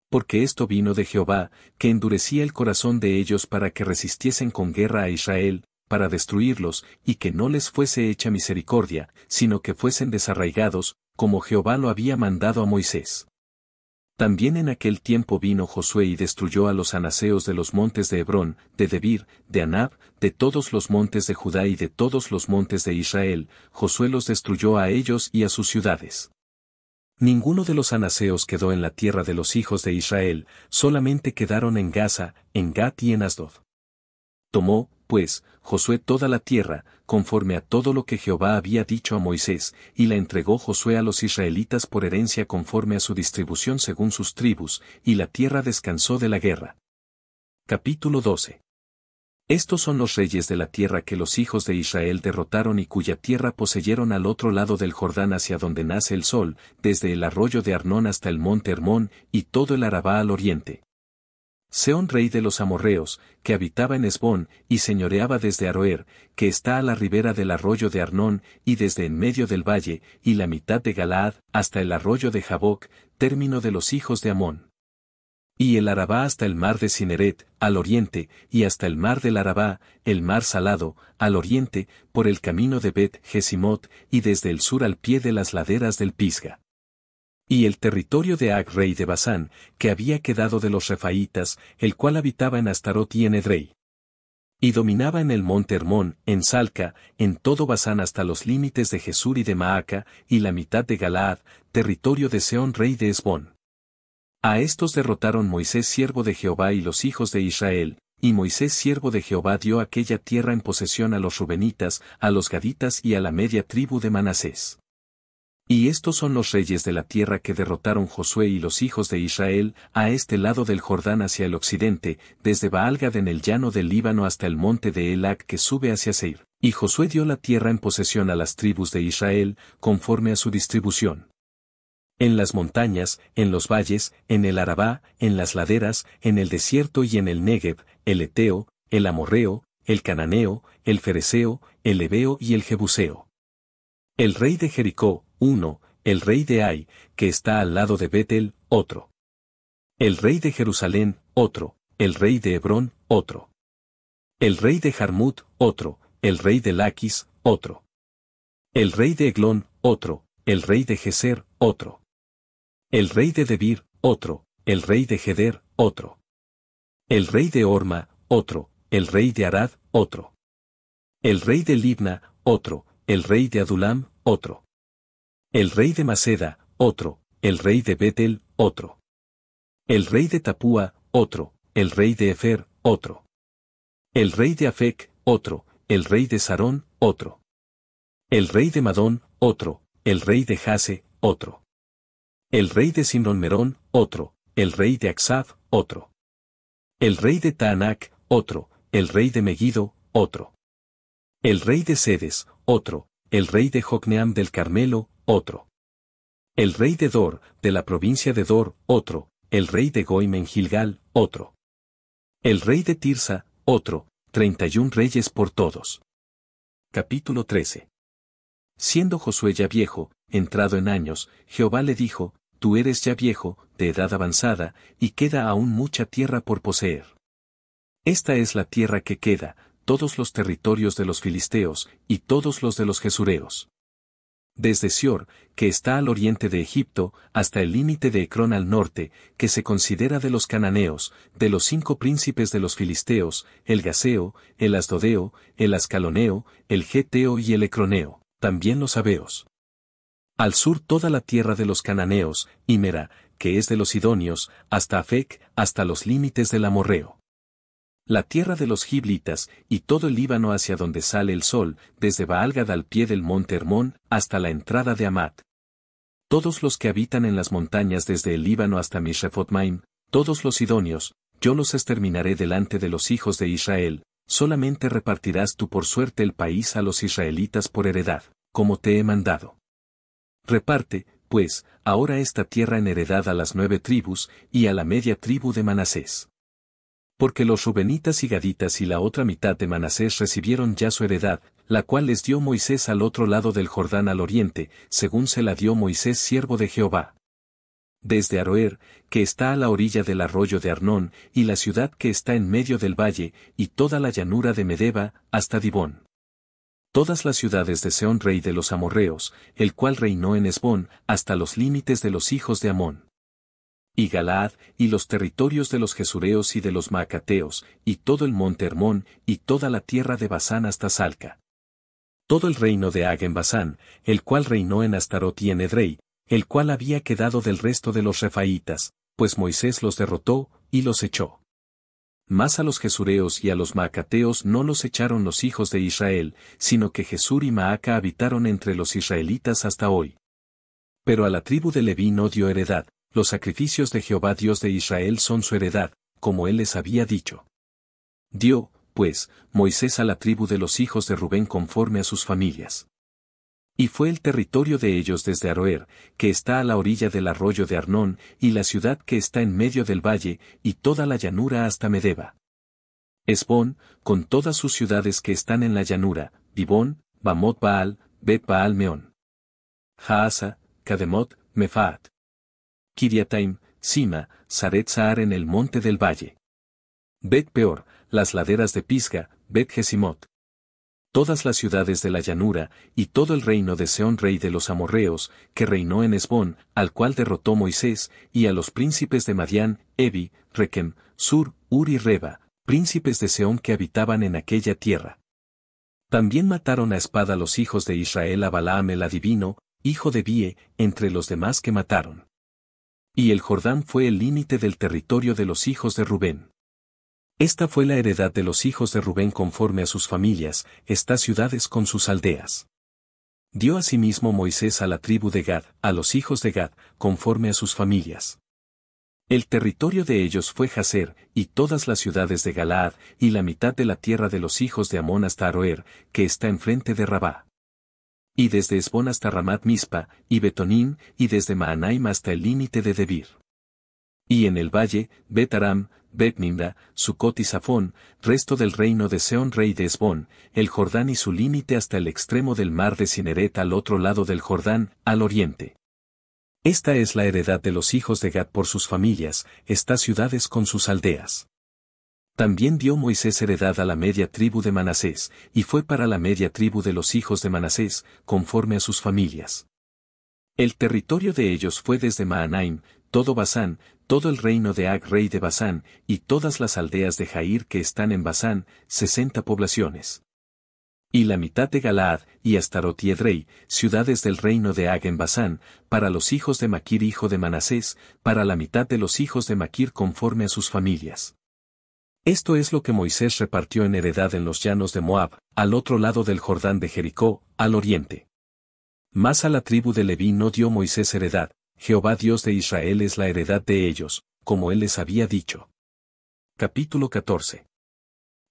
Porque esto vino de Jehová, que endurecía el corazón de ellos para que resistiesen con guerra a Israel, para destruirlos, y que no les fuese hecha misericordia, sino que fuesen desarraigados, como Jehová lo había mandado a Moisés. También en aquel tiempo vino Josué y destruyó a los anaseos de los montes de Hebrón, de Debir, de Anab, de todos los montes de Judá y de todos los montes de Israel, Josué los destruyó a ellos y a sus ciudades. Ninguno de los anaseos quedó en la tierra de los hijos de Israel, solamente quedaron en Gaza, en Gat y en Asdod. Tomó, pues, Josué toda la tierra, conforme a todo lo que Jehová había dicho a Moisés, y la entregó Josué a los israelitas por herencia conforme a su distribución según sus tribus, y la tierra descansó de la guerra. Capítulo 12. Estos son los reyes de la tierra que los hijos de Israel derrotaron y cuya tierra poseyeron al otro lado del Jordán hacia donde nace el sol, desde el arroyo de Arnón hasta el monte Hermón, y todo el Arabá al oriente. Sehón rey de los amorreos, que habitaba en Hesbón, y señoreaba desde Aroer, que está a la ribera del arroyo de Arnón, y desde en medio del valle, y la mitad de Galaad, hasta el arroyo de Jaboc, término de los hijos de Amón. Y el Arabá hasta el mar de Cineret, al oriente, y hasta el mar del Arabá, el mar salado, al oriente, por el camino de Bet-Jesimot, y desde el sur al pie de las laderas del Pisga. Y el territorio de Ag rey de Basán, que había quedado de los Refaitas, el cual habitaba en Astarot y en Edrei. Y dominaba en el monte Hermón, en Salca, en todo Basán hasta los límites de Jesur y de Maaca, y la mitad de Galaad, territorio de Sehón rey de Hesbón. A estos derrotaron Moisés siervo de Jehová y los hijos de Israel, y Moisés siervo de Jehová dio aquella tierra en posesión a los rubenitas, a los gaditas y a la media tribu de Manasés. Y estos son los reyes de la tierra que derrotaron Josué y los hijos de Israel, a este lado del Jordán hacia el occidente, desde Baal-Gad en el llano del Líbano hasta el monte de Elac que sube hacia Seir. Y Josué dio la tierra en posesión a las tribus de Israel, conforme a su distribución. En las montañas, en los valles, en el Arabá, en las laderas, en el desierto y en el Negev, el Eteo, el Amorreo, el Cananeo, el Fereceo, el Heveo y el Jebuseo. El rey de Jericó, uno, el rey de Ai, que está al lado de Betel, otro. El rey de Jerusalén, otro, el rey de Hebrón, otro. El rey de Jarmut, otro, el rey de Laquis, otro. El rey de Eglón, otro, el rey de Geser, otro. El rey de Debir, otro, el rey de Geder, otro. El rey de Orma, otro, el rey de Arad, otro. El rey de Libna, otro, el rey de Adulam, otro. El rey de Maceda, otro, el rey de Betel, otro. El rey de Tapúa, otro, el rey de Efer, otro. El rey de Afec, otro, el rey de Sarón, otro. El rey de Madón, otro. El rey de Jase, otro. El rey de Simronmerón, otro. El rey de Aksab, otro. El rey de Taanac, otro. El rey de Megiddo, otro. El rey de Sedes, otro. El rey de Jocneam del Carmelo, otro. El rey de Dor, de la provincia de Dor, otro. El rey de Goim en Gilgal, otro. El rey de Tirsa, otro. 31 reyes por todos. Capítulo 13. Siendo Josué ya viejo, entrado en años, Jehová le dijo, tú eres ya viejo, de edad avanzada, y queda aún mucha tierra por poseer. Esta es la tierra que queda, todos los territorios de los filisteos, y todos los de los jesureos. Desde Sior, que está al oriente de Egipto, hasta el límite de Ecrón al norte, que se considera de los cananeos, de los 5 príncipes de los filisteos, el Gaseo, el Asdodeo, el Ascaloneo, el Geteo y el Ecroneo, también los Abeos. Al sur toda la tierra de los cananeos, Himera, que es de los sidonios, hasta Afec, hasta los límites del amorreo. La tierra de los giblitas, y todo el Líbano hacia donde sale el sol, desde Baal-Gad al pie del monte Hermón, hasta la entrada de Amat. Todos los que habitan en las montañas desde el Líbano hasta Misrefotmaim, todos los sidonios, yo los exterminaré delante de los hijos de Israel, solamente repartirás tú por suerte el país a los israelitas por heredad, como te he mandado. Reparte, pues, ahora esta tierra en heredad a las 9 tribus, y a la media tribu de Manasés. Porque los rubenitas y gaditas y la otra mitad de Manasés recibieron ya su heredad, la cual les dio Moisés al otro lado del Jordán al oriente, según se la dio Moisés siervo de Jehová. Desde Aroer, que está a la orilla del arroyo de Arnón, y la ciudad que está en medio del valle, y toda la llanura de Medeba, hasta Dibón. Todas las ciudades de Sehón rey de los amorreos, el cual reinó en Hesbón, hasta los límites de los hijos de Amón. Y Galaad, y los territorios de los jesureos y de los maacateos, y todo el monte Hermón, y toda la tierra de Basán hasta Salca. Todo el reino de Og en Basán, el cual reinó en Astarot y en Edrei, el cual había quedado del resto de los refaitas, pues Moisés los derrotó, y los echó. Mas a los jesureos y a los maacateos no los echaron los hijos de Israel, sino que Jesur y Maaca habitaron entre los israelitas hasta hoy. Pero a la tribu de Leví no dio heredad. Los sacrificios de Jehová Dios de Israel son su heredad, como él les había dicho. Dio, pues, Moisés a la tribu de los hijos de Rubén conforme a sus familias. Y fue el territorio de ellos desde Aroer, que está a la orilla del arroyo de Arnón, y la ciudad que está en medio del valle, y toda la llanura hasta Medeba. Hesbón, con todas sus ciudades que están en la llanura, Dibón, Bamot Baal, Bet Baal Meón. Jaasa, Kademot, Mefaat. Kiriataim, Sima, Saret Sahar en el monte del valle. Bet Peor, las laderas de Pisga, Bet Jesimot. Todas las ciudades de la llanura, y todo el reino de Sehón rey de los amorreos, que reinó en Hesbón, al cual derrotó Moisés, y a los príncipes de Madián, Evi, Rekem, Sur, Ur y Reba, príncipes de Sehón que habitaban en aquella tierra. También mataron a espada los hijos de Israel a Balaam el adivino, hijo de Bie, entre los demás que mataron. Y el Jordán fue el límite del territorio de los hijos de Rubén. Esta fue la heredad de los hijos de Rubén conforme a sus familias, estas ciudades con sus aldeas. Dio asimismo Moisés a la tribu de Gad, a los hijos de Gad, conforme a sus familias. El territorio de ellos fue Jazer, y todas las ciudades de Galaad, y la mitad de la tierra de los hijos de Amón hasta Aroer, que está enfrente de Rabá. Y desde Hesbón hasta Ramat Mispa, y Betonín, y desde Mahanaim hasta el límite de Debir. Y en el valle, Bet Aram, Bet Nimra, Sucot y Safón, resto del reino de Sehón rey de Hesbón, el Jordán y su límite hasta el extremo del mar de Cineret al otro lado del Jordán, al oriente. Esta es la heredad de los hijos de Gad por sus familias, estas ciudades con sus aldeas. También dio Moisés heredad a la media tribu de Manasés, y fue para la media tribu de los hijos de Manasés, conforme a sus familias. El territorio de ellos fue desde Mahanaim, todo Basán, todo el reino de Og rey de Basán, y todas las aldeas de Jair que están en Basán, 60 poblaciones. Y la mitad de Galaad, y Astarot y Edrei, ciudades del reino de Og en Basán, para los hijos de Maquir hijo de Manasés, para la mitad de los hijos de Maquir conforme a sus familias. Esto es lo que Moisés repartió en heredad en los llanos de Moab, al otro lado del Jordán de Jericó, al oriente. Mas a la tribu de Leví no dio Moisés heredad, Jehová Dios de Israel es la heredad de ellos, como él les había dicho. Capítulo 14.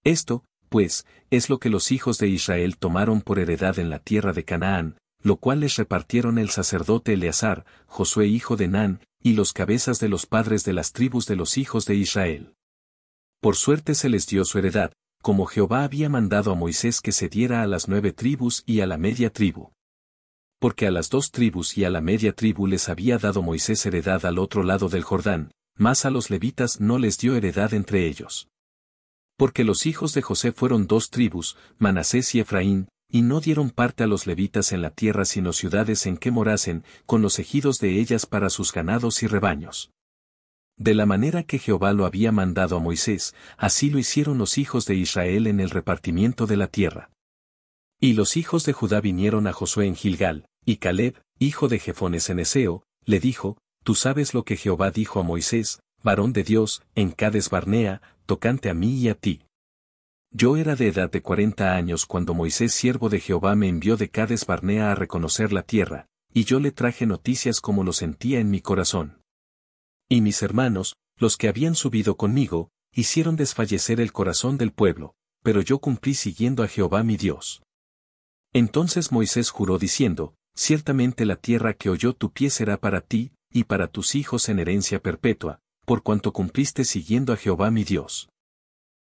Esto, pues, es lo que los hijos de Israel tomaron por heredad en la tierra de Canaán, lo cual les repartieron el sacerdote Eleazar, Josué hijo de Nun, y los cabezas de los padres de las tribus de los hijos de Israel. Por suerte se les dio su heredad, como Jehová había mandado a Moisés que se diera a las 9 tribus y a la media tribu. Porque a las 2 tribus y a la media tribu les había dado Moisés heredad al otro lado del Jordán, mas a los levitas no les dio heredad entre ellos. Porque los hijos de José fueron 2 tribus, Manasés y Efraín, y no dieron parte a los levitas en la tierra sino ciudades en que morasen, con los ejidos de ellas para sus ganados y rebaños. De la manera que Jehová lo había mandado a Moisés, así lo hicieron los hijos de Israel en el repartimiento de la tierra. Y los hijos de Judá vinieron a Josué en Gilgal, y Caleb, hijo de Jefones en Eseo, le dijo: Tú sabes lo que Jehová dijo a Moisés, varón de Dios, en Cades Barnea, tocante a mí y a ti. Yo era de edad de 40 años cuando Moisés siervo de Jehová me envió de Cades Barnea a reconocer la tierra, y yo le traje noticias como lo sentía en mi corazón. Y mis hermanos, los que habían subido conmigo, hicieron desfallecer el corazón del pueblo, pero yo cumplí siguiendo a Jehová mi Dios. Entonces Moisés juró diciendo: Ciertamente la tierra que oyó tu pie será para ti, y para tus hijos en herencia perpetua, por cuanto cumpliste siguiendo a Jehová mi Dios.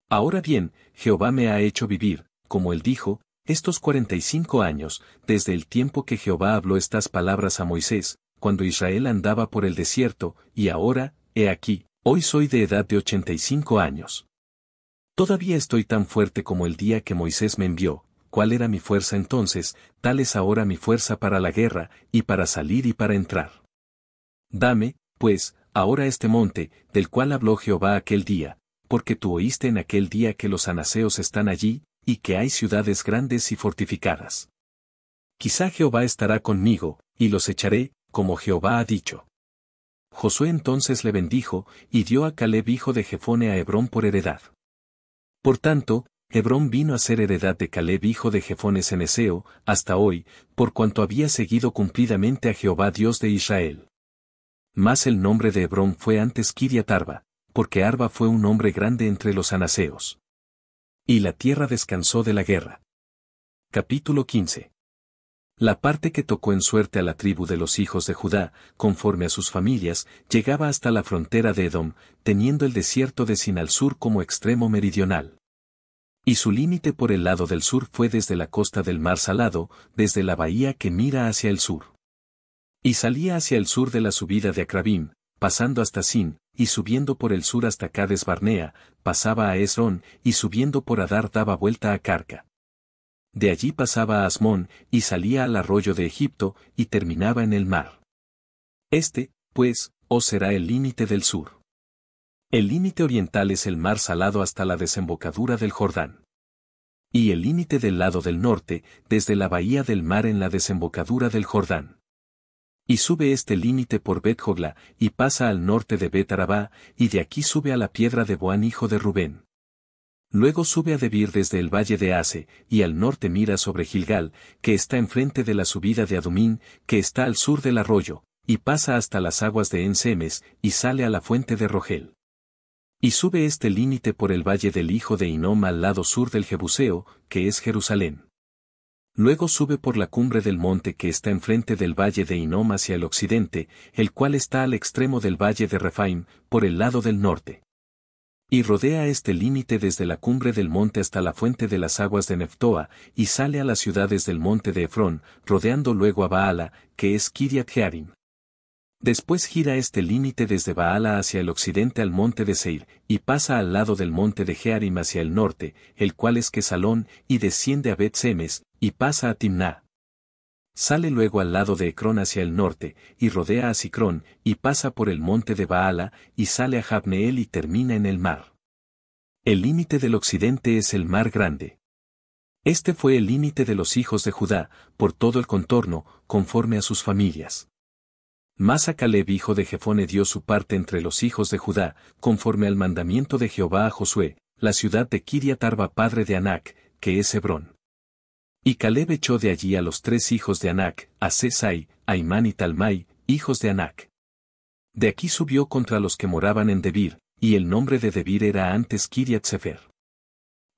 Ahora bien, Jehová me ha hecho vivir, como él dijo, estos 45 años, desde el tiempo que Jehová habló estas palabras a Moisés, cuando Israel andaba por el desierto, y ahora, he aquí, hoy soy de edad de 85 años. Todavía estoy tan fuerte como el día que Moisés me envió. ¿Cuál era mi fuerza entonces? Tal es ahora mi fuerza para la guerra, y para salir y para entrar. Dame, pues, ahora este monte, del cual habló Jehová aquel día, porque tú oíste en aquel día que los anaseos están allí, y que hay ciudades grandes y fortificadas. Quizá Jehová estará conmigo, y los echaré, como Jehová ha dicho. Josué entonces le bendijo, y dio a Caleb hijo de Jefone a Hebrón por heredad. Por tanto, Hebrón vino a ser heredad de Caleb hijo de Jefones en Eseo, hasta hoy, por cuanto había seguido cumplidamente a Jehová Dios de Israel. Mas el nombre de Hebrón fue antes Kiriat Arba, porque Arba fue un hombre grande entre los anaseos. Y la tierra descansó de la guerra. Capítulo 15. La parte que tocó en suerte a la tribu de los hijos de Judá, conforme a sus familias, llegaba hasta la frontera de Edom, teniendo el desierto de Sin al sur como extremo meridional. Y su límite por el lado del sur fue desde la costa del mar Salado, desde la bahía que mira hacia el sur. Y salía hacia el sur de la subida de Acrabim, pasando hasta Sin, y subiendo por el sur hasta Cades Barnea, pasaba a Esrón, y subiendo por Adar daba vuelta a Carca. De allí pasaba a Asmón, y salía al arroyo de Egipto, y terminaba en el mar. Este, pues, será el límite del sur. El límite oriental es el mar Salado hasta la desembocadura del Jordán. Y el límite del lado del norte, desde la bahía del mar en la desembocadura del Jordán. Y sube este límite por Bet-Jogla, y pasa al norte de Bet-Arabá, y de aquí sube a la piedra de Boán hijo de Rubén. Luego sube a Debir desde el valle de Ase, y al norte mira sobre Gilgal, que está enfrente de la subida de Adumín, que está al sur del arroyo, y pasa hasta las aguas de En-Semes, y sale a la fuente de Rogel. Y sube este límite por el valle del hijo de Hinnom al lado sur del Jebuseo, que es Jerusalén. Luego sube por la cumbre del monte que está enfrente del valle de Hinnom hacia el occidente, el cual está al extremo del valle de Refaim, por el lado del norte. Y rodea este límite desde la cumbre del monte hasta la fuente de las aguas de Neftoa, y sale a las ciudades del monte de Efrón, rodeando luego a Baala, que es Kiriat Jearim. Después gira este límite desde Baala hacia el occidente al monte de Seir, y pasa al lado del monte de Jearim hacia el norte, el cual es Quesalón, y desciende a Bet-Semes, y pasa a Timná. Sale luego al lado de Ecrón hacia el norte, y rodea a Sicrón, y pasa por el monte de Baala, y sale a Jabneel y termina en el mar. El límite del occidente es el mar grande. Este fue el límite de los hijos de Judá, por todo el contorno, conforme a sus familias. Mas a Caleb hijo de Jefone dio su parte entre los hijos de Judá, conforme al mandamiento de Jehová a Josué, la ciudad de Kiriat Arba padre de Anac, que es Hebrón. Y Caleb echó de allí a los 3 hijos de Anac, a Sesai, a Imán y Talmai, hijos de Anac. De aquí subió contra los que moraban en Debir, y el nombre de Debir era antes Kiriat Sefer.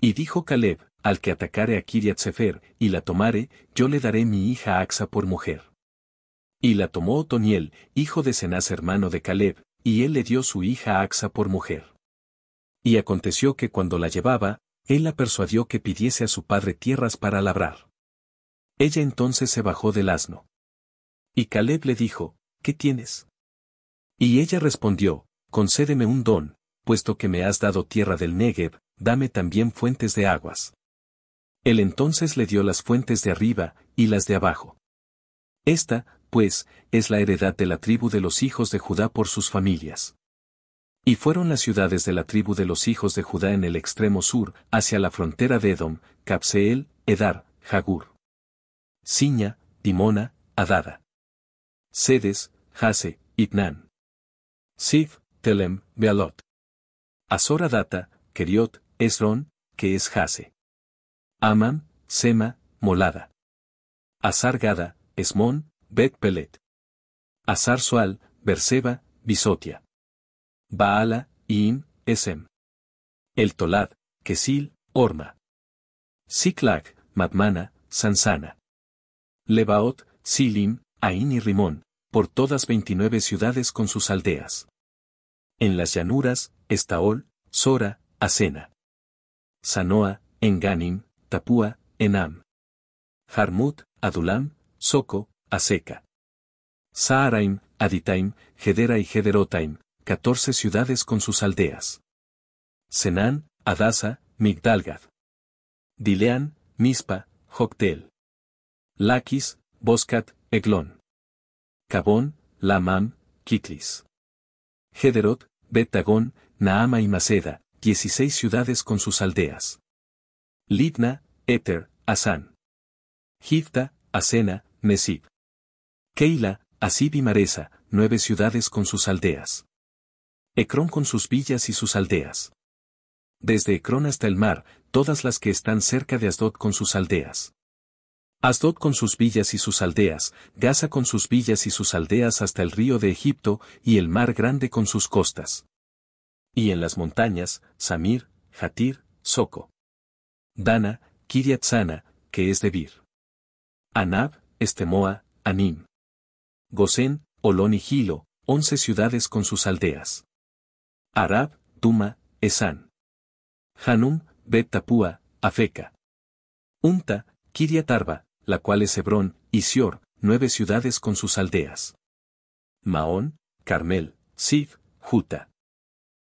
Y dijo Caleb, al que atacare a Kiriat Sefer, y la tomare, yo le daré mi hija Axa por mujer. Y la tomó Otoniel, hijo de Cenaz hermano de Caleb, y él le dio su hija Axa por mujer. Y aconteció que cuando la llevaba, él la persuadió que pidiese a su padre tierras para labrar. Ella entonces se bajó del asno. Y Caleb le dijo, ¿qué tienes? Y ella respondió, concédeme un don, puesto que me has dado tierra del Negev, dame también fuentes de aguas. Él entonces le dio las fuentes de arriba, y las de abajo. Esta, pues, es la heredad de la tribu de los hijos de Judá por sus familias. Y fueron las ciudades de la tribu de los hijos de Judá en el extremo sur, hacia la frontera de Edom, Capseel, Edar, Jagur. Siña, Dimona, Adada. Sedes, Jase, Itnan. Sif, Telem, Bealot. Azor Adata, Keriot, Esrón, que es Jase. Amam, Sema, Molada. Azar Gada, Esmón, Bet Pelet. Azar Sual, Berseba, Bisotia. Baala, In, Esem. El Tolad, Kesil, Orma. Siklag, Madmana, Sansana. Lebaot, Silim, Ain y Rimón, por todas 29 ciudades con sus aldeas. En las llanuras, Estaol, Sora, Asena. Sanoa, Enganim, Tapúa, Enam. Jarmut, Adulam, Soco, Aseca. Saaraim, Aditaim, Gedera y Gederotaim, 14 ciudades con sus aldeas. Senán, Adasa, Migdalgad. Dileán, Mispa, Joctel. Laquis, Boscat, Eglón. Cabón, Lamam, Kitlis. Gederot, Bet-Dagón, Naama y Maceda, 16 ciudades con sus aldeas. Libna, Eter, Asán. Gifta, Asena, Nesib. Keila, Asib y Maresa, 9 ciudades con sus aldeas. Ecrón con sus villas y sus aldeas. Desde Ecrón hasta el mar, todas las que están cerca de Asdod con sus aldeas. Asdod con sus villas y sus aldeas, Gaza con sus villas y sus aldeas hasta el río de Egipto y el mar grande con sus costas. Y en las montañas, Samir, Jatir, Soco. Dana, Kiriat Sana, que es Debir. Anab, Estemoa, Anim. Gosén, Olón y Gilo, 11 ciudades con sus aldeas. Arab, Duma, Esán. Hanum, Bet Tapúa, Afeca. Unta, Kiriat Arba, la cual es Hebrón, y Sior, 9 ciudades con sus aldeas. Maón, Carmel, Sif, Juta.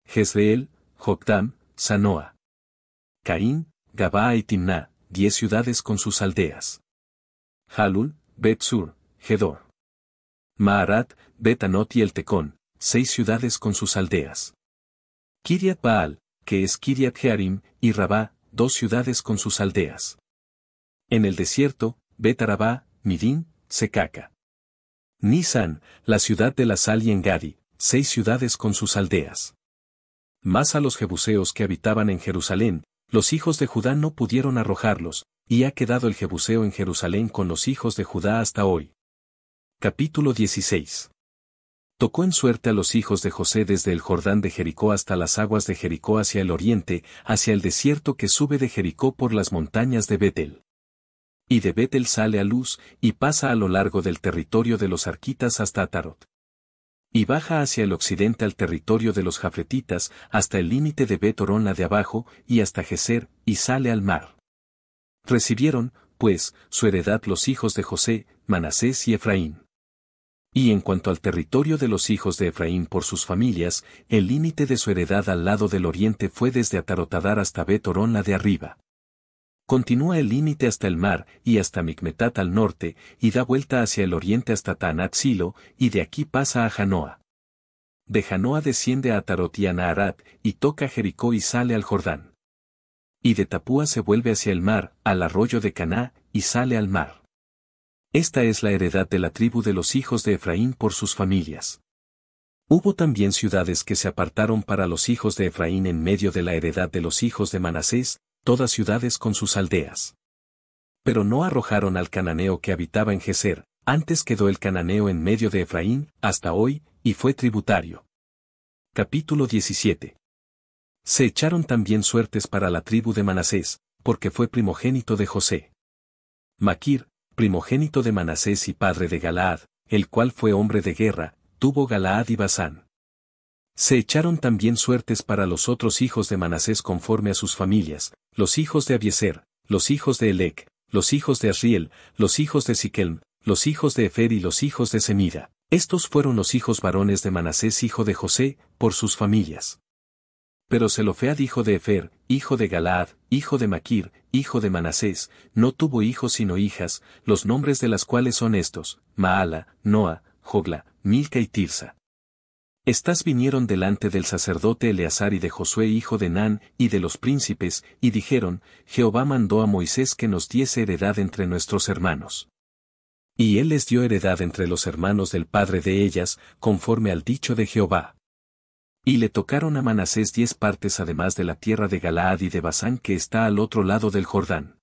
Jezreel, Jokdam, Sanoa. Caín, Gabaa y Timná, 10 ciudades con sus aldeas. Halul, Bet-Sur, Gedor. Maarat, Bet-Anot y El Tecón, 6 ciudades con sus aldeas. Kiriat Baal, que es Kiriat Jearim, y Rabá, 2 ciudades con sus aldeas. En el desierto, Bet-Arabá, Midín, Secaca. Nisan, la ciudad de la sal y Engadi, 6 ciudades con sus aldeas. Mas a los jebuseos que habitaban en Jerusalén, los hijos de Judá no pudieron arrojarlos, y ha quedado el jebuseo en Jerusalén con los hijos de Judá hasta hoy. Capítulo 16. Tocó en suerte a los hijos de José desde el Jordán de Jericó hasta las aguas de Jericó hacia el oriente, hacia el desierto que sube de Jericó por las montañas de Betel. Y de Betel sale a Luz, y pasa a lo largo del territorio de los arquitas hasta Atarot. Y baja hacia el occidente al territorio de los jafretitas, hasta el límite de Bet-Orón la de abajo, y hasta Geser, y sale al mar. Recibieron, pues, su heredad los hijos de José, Manasés y Efraín. Y en cuanto al territorio de los hijos de Efraín por sus familias, el límite de su heredad al lado del oriente fue desde Atarotadar hasta Bet-Orón la de arriba. Continúa el límite hasta el mar, y hasta Micmetat al norte, y da vuelta hacia el oriente hasta Taanat Silo, y de aquí pasa a Janoa. De Janoa desciende a Atarot y a Naharat, y toca Jericó y sale al Jordán. Y de Tapúa se vuelve hacia el mar, al arroyo de Caná, y sale al mar. Esta es la heredad de la tribu de los hijos de Efraín por sus familias. Hubo también ciudades que se apartaron para los hijos de Efraín en medio de la heredad de los hijos de Manasés, todas ciudades con sus aldeas. Pero no arrojaron al cananeo que habitaba en Geser, antes quedó el cananeo en medio de Efraín, hasta hoy, y fue tributario. Capítulo 17. Se echaron también suertes para la tribu de Manasés, porque fue primogénito de José. Maquir, primogénito de Manasés y padre de Galaad, el cual fue hombre de guerra, tuvo Galaad y Basán. Se echaron también suertes para los otros hijos de Manasés conforme a sus familias, los hijos de Abieser, los hijos de Elec, los hijos de Asriel, los hijos de Siquelm, los hijos de Efer y los hijos de Semida. Estos fueron los hijos varones de Manasés hijo de José, por sus familias. Pero Zelofead hijo de Efer, hijo de Galaad, hijo de Maquir, hijo de Manasés, no tuvo hijos sino hijas, los nombres de las cuales son estos: Maala, Noa, Jogla, Milca y Tirsa. Estas vinieron delante del sacerdote Eleazar y de Josué hijo de Nan, y de los príncipes, y dijeron: Jehová mandó a Moisés que nos diese heredad entre nuestros hermanos. Y él les dio heredad entre los hermanos del padre de ellas, conforme al dicho de Jehová. Y le tocaron a Manasés 10 partes además de la tierra de Galaad y de Basán que está al otro lado del Jordán.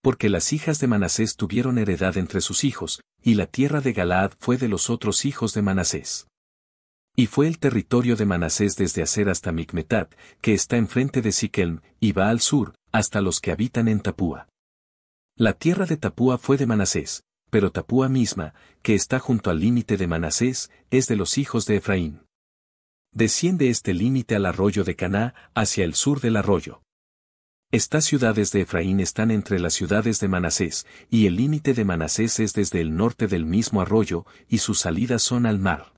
Porque las hijas de Manasés tuvieron heredad entre sus hijos, y la tierra de Galaad fue de los otros hijos de Manasés. Y fue el territorio de Manasés desde Aser hasta Micmetat, que está enfrente de Siquelm, y va al sur, hasta los que habitan en Tapúa. La tierra de Tapúa fue de Manasés, pero Tapúa misma, que está junto al límite de Manasés, es de los hijos de Efraín. Desciende este límite al arroyo de Caná, hacia el sur del arroyo. Estas ciudades de Efraín están entre las ciudades de Manasés, y el límite de Manasés es desde el norte del mismo arroyo, y sus salidas son al mar.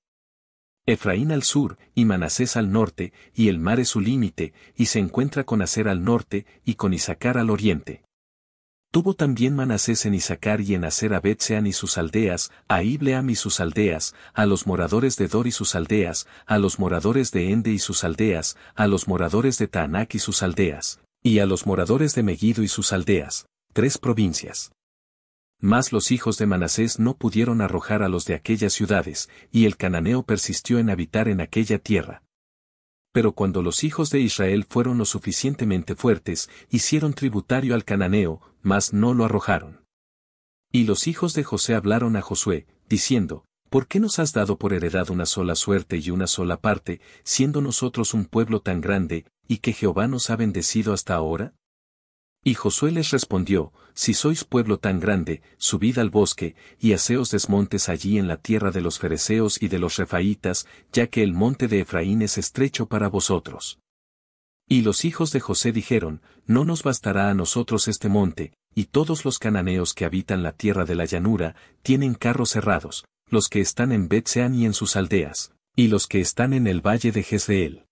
Efraín al sur, y Manasés al norte, y el mar es su límite, y se encuentra con Aser al norte, y con Isacar al oriente. Tuvo también Manasés en Isacar y en Aser a Bet-Sean y sus aldeas, a Ibleam y sus aldeas, a los moradores de Dor y sus aldeas, a los moradores de Ende y sus aldeas, a los moradores de Taanac y sus aldeas, y a los moradores de Megiddo y sus aldeas, 3 provincias. Mas los hijos de Manasés no pudieron arrojar a los de aquellas ciudades, y el cananeo persistió en habitar en aquella tierra. Pero cuando los hijos de Israel fueron lo suficientemente fuertes, hicieron tributario al cananeo, mas no lo arrojaron. Y los hijos de José hablaron a Josué, diciendo: ¿Por qué nos has dado por heredad una sola suerte y una sola parte, siendo nosotros un pueblo tan grande, y que Jehová nos ha bendecido hasta ahora? Y Josué les respondió: Si sois pueblo tan grande, subid al bosque, y haceos desmontes allí en la tierra de los fereceos y de los refaítas, ya que el monte de Efraín es estrecho para vosotros. Y los hijos de José dijeron: No nos bastará a nosotros este monte, y todos los cananeos que habitan la tierra de la llanura, tienen carros cerrados, los que están en Bet-Sean y en sus aldeas, y los que están en el valle de Jezreel.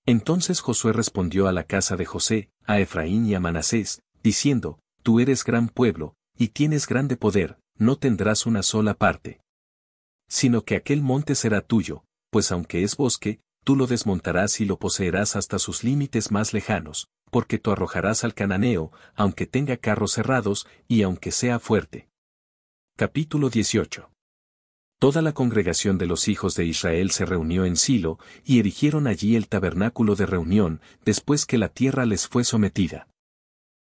Entonces Josué respondió a la casa de José, a Efraín y a Manasés, diciendo: Tú eres gran pueblo, y tienes grande poder, no tendrás una sola parte. Sino que aquel monte será tuyo, pues aunque es bosque, tú lo desmontarás y lo poseerás hasta sus límites más lejanos, porque tú arrojarás al cananeo, aunque tenga carros cerrados, y aunque sea fuerte. Capítulo 18. Toda la congregación de los hijos de Israel se reunió en Silo, y erigieron allí el tabernáculo de reunión, después que la tierra les fue sometida.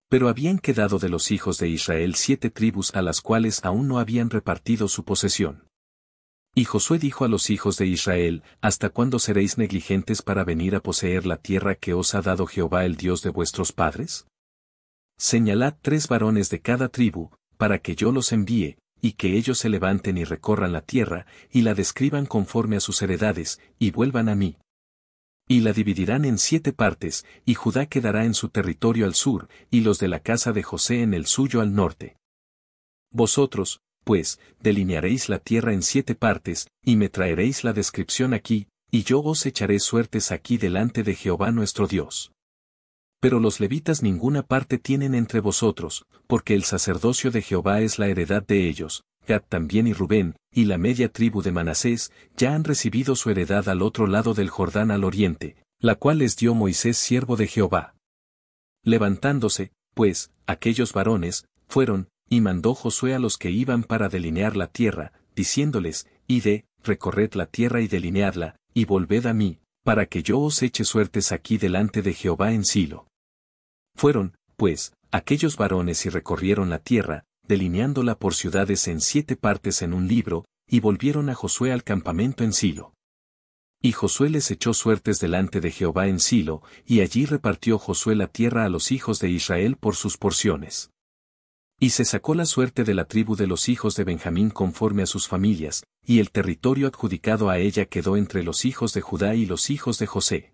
Pero habían quedado de los hijos de Israel 7 tribus a las cuales aún no habían repartido su posesión. Y Josué dijo a los hijos de Israel: ¿Hasta cuándo seréis negligentes para venir a poseer la tierra que os ha dado Jehová el Dios de vuestros padres? Señalad 3 varones de cada tribu, para que yo los envíe, y que ellos se levanten y recorran la tierra, y la describan conforme a sus heredades, y vuelvan a mí. Y la dividirán en 7 partes, y Judá quedará en su territorio al sur, y los de la casa de José en el suyo al norte. Vosotros, pues, delinearéis la tierra en 7 partes, y me traeréis la descripción aquí, y yo os echaré suertes aquí delante de Jehová nuestro Dios. Pero los levitas ninguna parte tienen entre vosotros, porque el sacerdocio de Jehová es la heredad de ellos. Gad también y Rubén, y la media tribu de Manasés, ya han recibido su heredad al otro lado del Jordán al oriente, la cual les dio Moisés siervo de Jehová. Levantándose, pues, aquellos varones, fueron, y mandó Josué a los que iban para delinear la tierra, diciéndoles: Id, recorred la tierra y delineadla, y volved a mí, para que yo os eche suertes aquí delante de Jehová en Silo. Fueron, pues, aquellos varones y recorrieron la tierra, delineándola por ciudades en 7 partes en un libro, y volvieron a Josué al campamento en Silo. Y Josué les echó suertes delante de Jehová en Silo, y allí repartió Josué la tierra a los hijos de Israel por sus porciones. Y se sacó la suerte de la tribu de los hijos de Benjamín conforme a sus familias, y el territorio adjudicado a ella quedó entre los hijos de Judá y los hijos de José.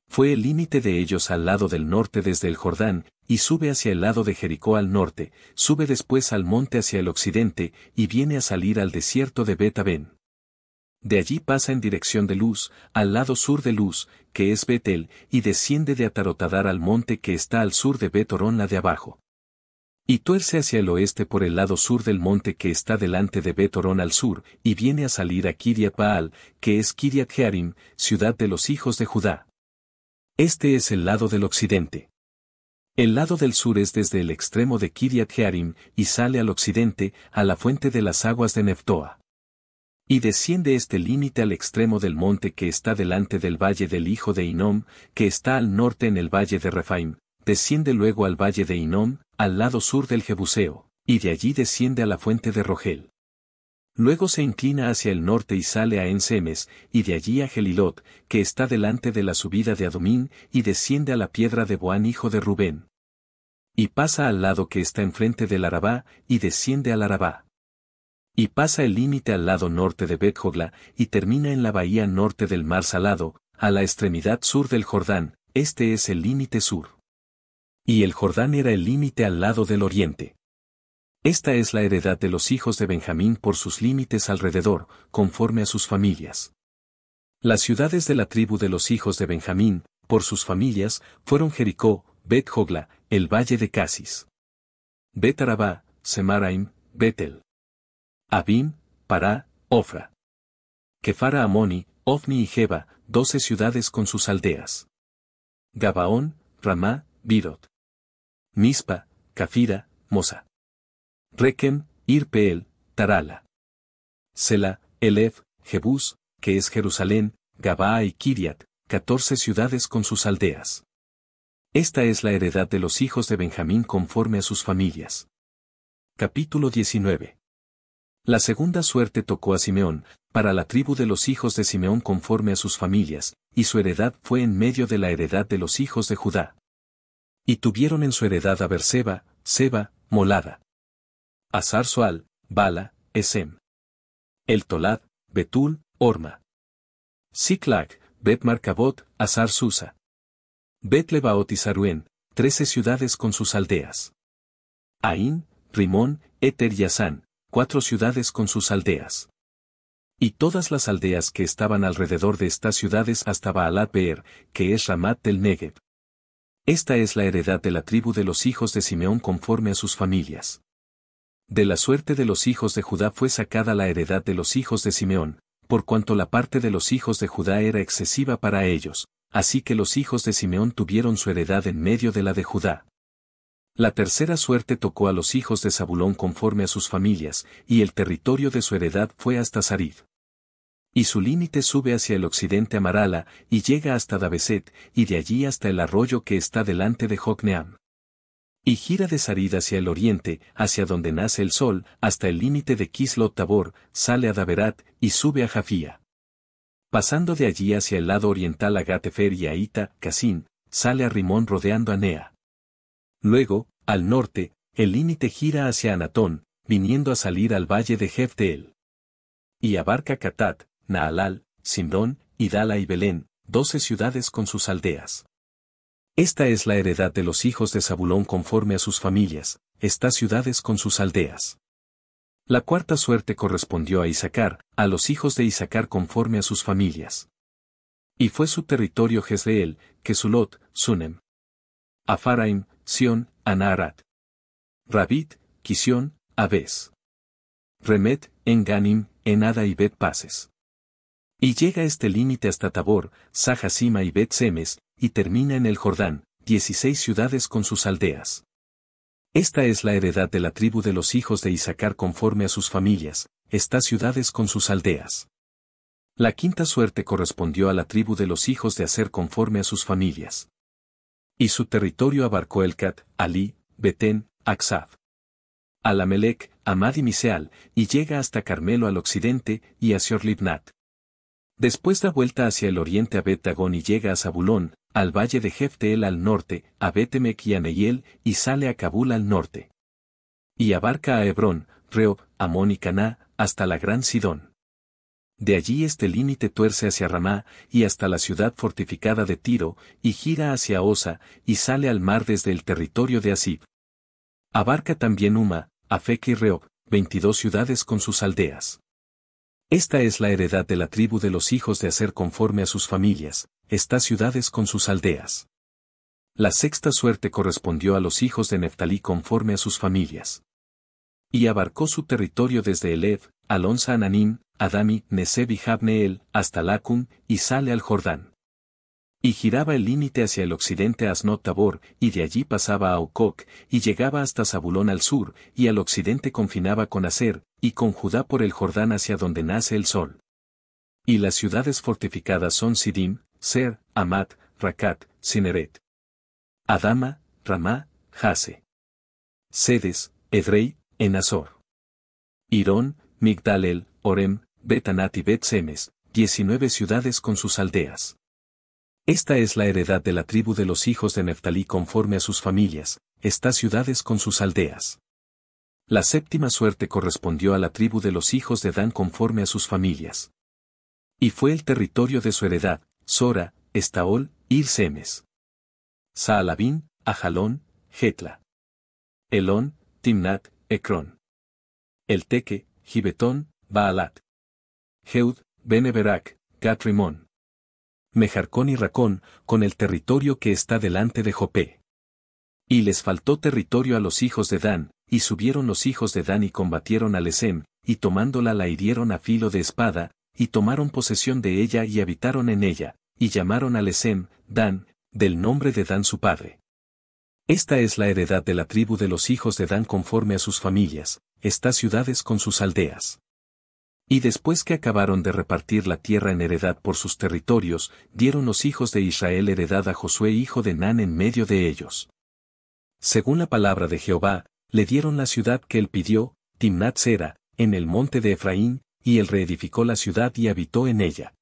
Fue el límite de ellos al lado del norte desde el Jordán, y sube hacia el lado de Jericó al norte, sube después al monte hacia el occidente, y viene a salir al desierto de Bet-Aven. De allí pasa en dirección de Luz, al lado sur de Luz, que es Betel, y desciende de Atarotadar al monte que está al sur de Bet-Horón la de abajo. Y tuerce hacia el oeste por el lado sur del monte que está delante de Bet-Horón al sur, y viene a salir a Kiriat Baal, que es Kiriat Jearim, ciudad de los hijos de Judá. Este es el lado del occidente. El lado del sur es desde el extremo de Kiriat Jearim, y sale al occidente, a la fuente de las aguas de Neftoa. Y desciende este límite al extremo del monte que está delante del valle del hijo de Hinnom, que está al norte en el valle de Refaim, desciende luego al valle de Hinnom, al lado sur del Jebuseo, y de allí desciende a la fuente de Rogel. Luego se inclina hacia el norte y sale a En-Semes, y de allí a Gelilot, que está delante de la subida de Adomín, y desciende a la piedra de Boán hijo de Rubén. Y pasa al lado que está enfrente del Arabá, y desciende al Arabá. Y pasa el límite al lado norte de Bet-Jogla, y termina en la bahía norte del mar Salado, a la extremidad sur del Jordán, este es el límite sur. Y el Jordán era el límite al lado del oriente. Esta es la heredad de los hijos de Benjamín por sus límites alrededor, conforme a sus familias. Las ciudades de la tribu de los hijos de Benjamín, por sus familias, fueron Jericó, Bet-Jogla, el valle de Casis, Bet-Arabá, Semaraim, Betel, Abim, Pará, Ofra, Kefara Amoni, Ofni y Geba, 12 ciudades con sus aldeas. Gabaón, Ramá, Birot, Mispa, Cafira, Mosa, Rekem, Ir-Peel, Tarala, Sela, Elef, Jebús, que es Jerusalén, Gabaa y Kiriat, 14 ciudades con sus aldeas. Esta es la heredad de los hijos de Benjamín conforme a sus familias. Capítulo 19. La segunda suerte tocó a Simeón, para la tribu de los hijos de Simeón conforme a sus familias, y su heredad fue en medio de la heredad de los hijos de Judá. Y tuvieron en su heredad a Berseba, Seba, Molada, Asar-Soal, Bala, Esem, El Tolad, Betul, Orma, Siclag, Bet-Marcabot, Asar-Susa, Bet-Lebaot y Saruén, 13 ciudades con sus aldeas. Aín, Rimón, Eter y Asán, 4 ciudades con sus aldeas. Y todas las aldeas que estaban alrededor de estas ciudades hasta Baalat-Beer, que es Ramat del Negev. Esta es la heredad de la tribu de los hijos de Simeón conforme a sus familias. De la suerte de los hijos de Judá fue sacada la heredad de los hijos de Simeón, por cuanto la parte de los hijos de Judá era excesiva para ellos, así que los hijos de Simeón tuvieron su heredad en medio de la de Judá. La tercera suerte tocó a los hijos de Zabulón conforme a sus familias, y el territorio de su heredad fue hasta Sarid. Y su límite sube hacia el occidente a Marala, y llega hasta Dabeset, y de allí hasta el arroyo que está delante de Jocneam. Y gira de Sarid hacia el oriente, hacia donde nace el sol, hasta el límite de Kislot Tabor, sale a Daberat, y sube a Jafía. Pasando de allí hacia el lado oriental a Gatefer y a Ita, Casín, sale a Rimón rodeando a Nea. Luego, al norte, el límite gira hacia Anatón, viniendo a salir al valle de Jefteel. Y abarca Catat, Naalal, Simrón, Idala y Belén, 12 ciudades con sus aldeas. Esta es la heredad de los hijos de Zabulón conforme a sus familias, estas ciudades con sus aldeas. La cuarta suerte correspondió a Isacar, a los hijos de Isacar conforme a sus familias. Y fue su territorio Jezreel, Kesulot, Sunem, Afaraim, Sión, Anaharat, Rabit, Kisión, Abes, Remet, Enganim, Enada y Bet-Pases. Y llega este límite hasta Tabor, Sahasima y Bet-Semes, y termina en el Jordán, 16 ciudades con sus aldeas. Esta es la heredad de la tribu de los hijos de Isacar conforme a sus familias, estas ciudades con sus aldeas. La quinta suerte correspondió a la tribu de los hijos de Aser conforme a sus familias. Y su territorio abarcó Elcat, Ali, Betén, Aksab, Alamelec, Amad y Miseal, y llega hasta Carmelo al occidente, y a Sior-Libnat. Después da vuelta hacia el oriente a Bet-Dagón y llega a Zabulón, al valle de Jefteel al norte, a Betemec y a Neiel, y sale a Kabul al norte. Y abarca a Hebrón, Rehob, Amón y Caná, hasta la gran Sidón. De allí este límite tuerce hacia Ramá, y hasta la ciudad fortificada de Tiro, y gira hacia Osa, y sale al mar desde el territorio de Asib. Abarca también Uma, Afec y Rehob, 22 ciudades con sus aldeas. Esta es la heredad de la tribu de los hijos de Aser conforme a sus familias, estas ciudades con sus aldeas. La sexta suerte correspondió a los hijos de Neftalí conforme a sus familias. Y abarcó su territorio desde Elev, Alonsa Ananim, Adami, Neseb y Jabneel, hasta Lacum, y sale al Jordán. Y giraba el límite hacia el occidente a Asnot Tabor, y de allí pasaba a Ococ, y llegaba hasta Zabulón al sur, y al occidente confinaba con Aser, y con Judá por el Jordán hacia donde nace el sol. Y las ciudades fortificadas son Sidim, Ser, Amat, Racat, Cineret, Adama, Ramá, Jase, Sedes, Edrei, Enazor, Irón, Migdal-el, Orem, Betanat y Bet-Semes, 19 ciudades con sus aldeas. Esta es la heredad de la tribu de los hijos de Neftalí conforme a sus familias, estas ciudades con sus aldeas. La séptima suerte correspondió a la tribu de los hijos de Dan conforme a sus familias. Y fue el territorio de su heredad, Sora, Estaol, Ir-Semes, Saalabín, Ajalón, Jetla, Elón, Timnat, Ecrón, Elteque, Gibetón, Baalat, Jeud, Bene-Berak, Gat-Rimón, Mejarcón y Racón, con el territorio que está delante de Jopé. Y les faltó territorio a los hijos de Dan, y subieron los hijos de Dan y combatieron a Lesem, y tomándola la hirieron a filo de espada, y tomaron posesión de ella y habitaron en ella, y llamaron a Lesem, Dan, del nombre de Dan su padre. Esta es la heredad de la tribu de los hijos de Dan conforme a sus familias, estas ciudades con sus aldeas. Y después que acabaron de repartir la tierra en heredad por sus territorios, dieron los hijos de Israel heredad a Josué hijo de Nun en medio de ellos. Según la palabra de Jehová, le dieron la ciudad que él pidió, Timnat Sera, en el monte de Efraín, y él reedificó la ciudad y habitó en ella.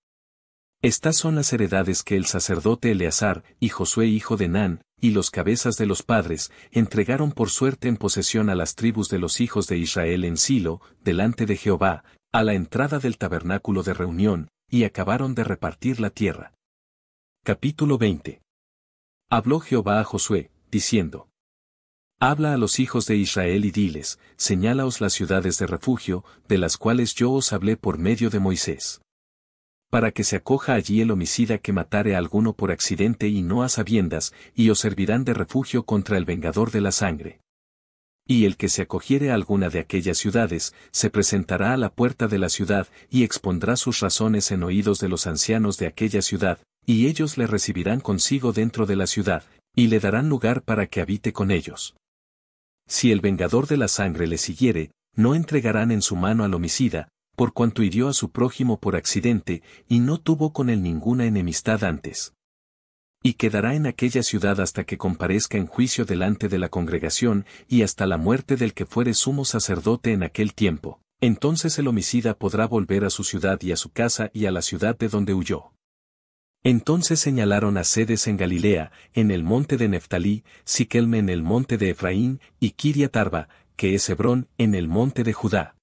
Estas son las heredades que el sacerdote Eleazar, y Josué hijo de Nun, y los cabezas de los padres, entregaron por suerte en posesión a las tribus de los hijos de Israel en Silo, delante de Jehová, a la entrada del tabernáculo de reunión, y acabaron de repartir la tierra. Capítulo 20. Habló Jehová a Josué, diciendo: Habla a los hijos de Israel y diles, señálaos las ciudades de refugio, de las cuales yo os hablé por medio de Moisés. Para que se acoja allí el homicida que matare a alguno por accidente y no a sabiendas, y os servirán de refugio contra el vengador de la sangre. Y el que se acogiere a alguna de aquellas ciudades, se presentará a la puerta de la ciudad, y expondrá sus razones en oídos de los ancianos de aquella ciudad, y ellos le recibirán consigo dentro de la ciudad, y le darán lugar para que habite con ellos. Si el vengador de la sangre le siguiere, no entregarán en su mano al homicida, por cuanto hirió a su prójimo por accidente, y no tuvo con él ninguna enemistad antes. Y quedará en aquella ciudad hasta que comparezca en juicio delante de la congregación, y hasta la muerte del que fuere sumo sacerdote en aquel tiempo. Entonces el homicida podrá volver a su ciudad y a su casa y a la ciudad de donde huyó. Entonces señalaron a Sedes en Galilea, en el monte de Neftalí, Siquelme en el monte de Efraín, y Kiriat Arba, que es Hebrón, en el monte de Judá.